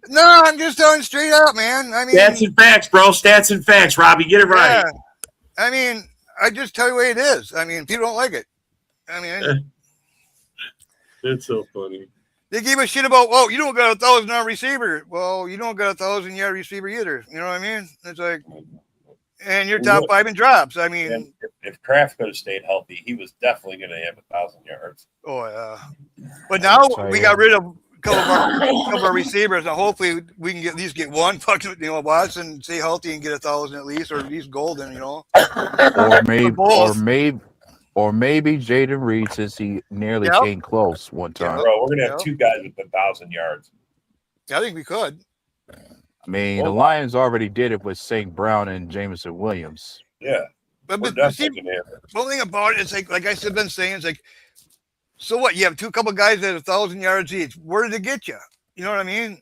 No, I'm just telling straight up, man. I mean, stats and facts, bro. Stats and facts, Robbie. Get it right. I mean, I just tell you the way it is. I mean, people don't like it. I mean, it's so funny. They gave a shit about, you don't got 1,000 on receiver. Well, you don't got 1,000 yard receiver either. You know what I mean? It's like, and you're top 5 in drops. I mean, if Kraft could have stayed healthy, he was definitely going to have 1,000 yards. Oh yeah. But now we got rid of a couple of our receivers, and hopefully we can at least get one. Fucking, Watson stay healthy and get 1,000 at least, or at least Golden. Or maybe Jaden Reed, since he nearly came close one time. Yeah, bro, we're gonna have 2 guys with 1,000 yards. I think we could. I mean, the Lions already did it with St. Brown and Jameson Williams. Yeah, but see, one thing about it, it's like I said, been saying, it's like, so what? You have couple guys at 1,000 yards each. Where did it get you? You know what I mean?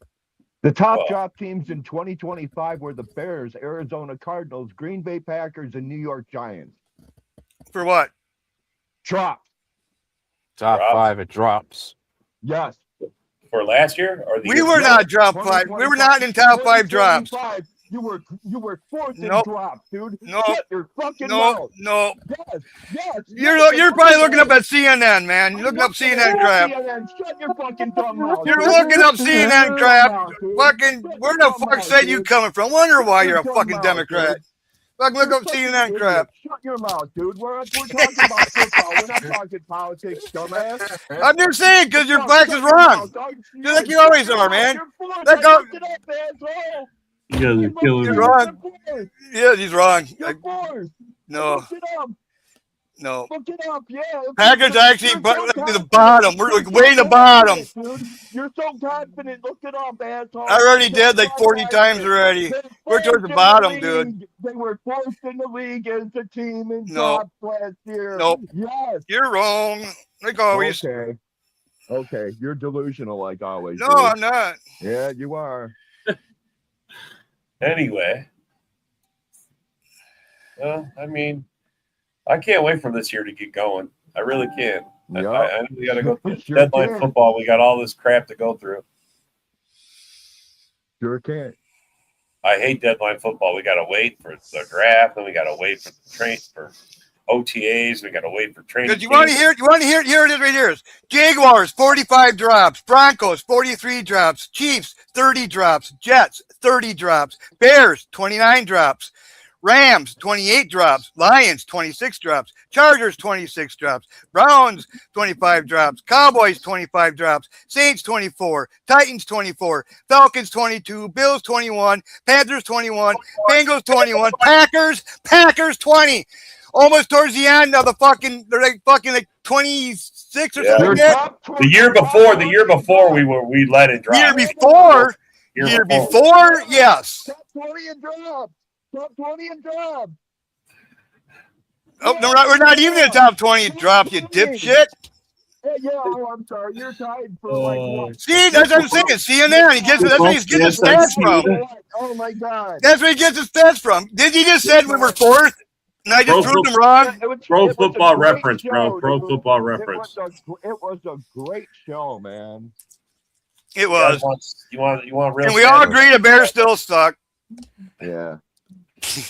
The top drop teams in 2025 were the Bears, Arizona Cardinals, Green Bay Packers, and New York Giants. For what? Drop. Top 5 at drops. Yes. For last year, or we were not drop 5. We were not in top 5 drops. You were fourth in drops, dude. No. Shut your fucking mouth. No. Yes. You're probably looking up at CNN, man. You're looking up CNN crap. Shut your fucking dumb mouth. You're looking up CNN crap. Fucking, where the fuck state you coming from? Wonder why you're a fucking Democrat. Fucking look up CNN crap. Shut your mouth, dude. We're talking about football. We're not talking politics, dumbass. I'm just saying, because your facts is wrong. Just like you always are, man. Let go. You guys are killing me. He's wrong. Yeah, he's wrong. No. No. Look it up, yeah. Packers actually the bottom. We're like way the bottom. Dude, you're so confident. Look it up, asshole. I already did like 40 times already. We're towards the bottom, dude. They were fourth in the league as a team in drops last year. Nope. Yes. You're wrong. Like always. Okay. You're delusional like always. No, dude. I'm not. Yeah, you are. Anyway. Well, I mean, I can't wait for this year to get going. I really can't. Yep. I know we got to go through deadline football. We got all this crap to go through. Sure can. I hate deadline football. We got to wait for the draft, and we got to wait for for OTAs. We got to wait for training. Because you want to hear it? You want to hear it? Here it is right here. Jaguars 45 drops. Broncos 43 drops. Chiefs 30 drops. Jets 30 drops. Bears 29 drops. Rams, 28 drops. Lions, 26 drops. Chargers, 26 drops. Browns, 25 drops. Cowboys, 25 drops. Saints, 24. Titans, 24. Falcons, 22. Bills, 21. Panthers, 21. Bengals, 21. Packers, 20. Almost towards the end of the fucking, they're like 26 or something. The year before we let it drop. Year before, yes. Top 20 and drops. Top 20 and drop. Oh, no, we're not even in the top 20 drop, you dipshit. I'm sorry. You're tied for like what? See, that's what I'm saying. CNN. That's where he's getting his stats from. Oh my God. That's where he gets his stats from. Did he just said we were fourth? And I just proved him wrong? Pro Football Reference, bro. Pro Football Reference. It was a great show, man. It was. You want real? And we all agree the Bears still suck. Yeah.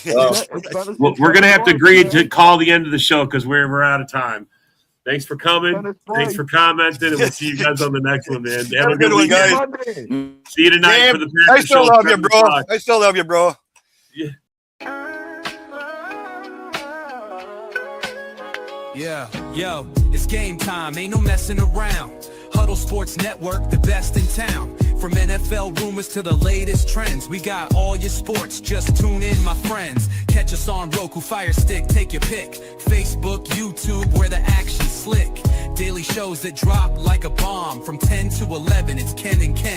We're gonna have to agree to call the end of the show because we're out of time. Thanks for coming. Thanks for commenting, and we'll see you guys on the next one, man. Have a good one, guys. See you tonight for the Packers show. I still love you, bro. Yeah. Yeah, yo, it's game time. Ain't no messing around. Huddle Huddle Sports Network, the best in town. From NFL rumors to the latest trends, we got all your sports, just tune in, my friends. Catch us on Roku, Fire Stick, take your pick. Facebook, YouTube, where the action's slick. Daily shows that drop like a bomb. From 10 to 11, it's Ken and Ken.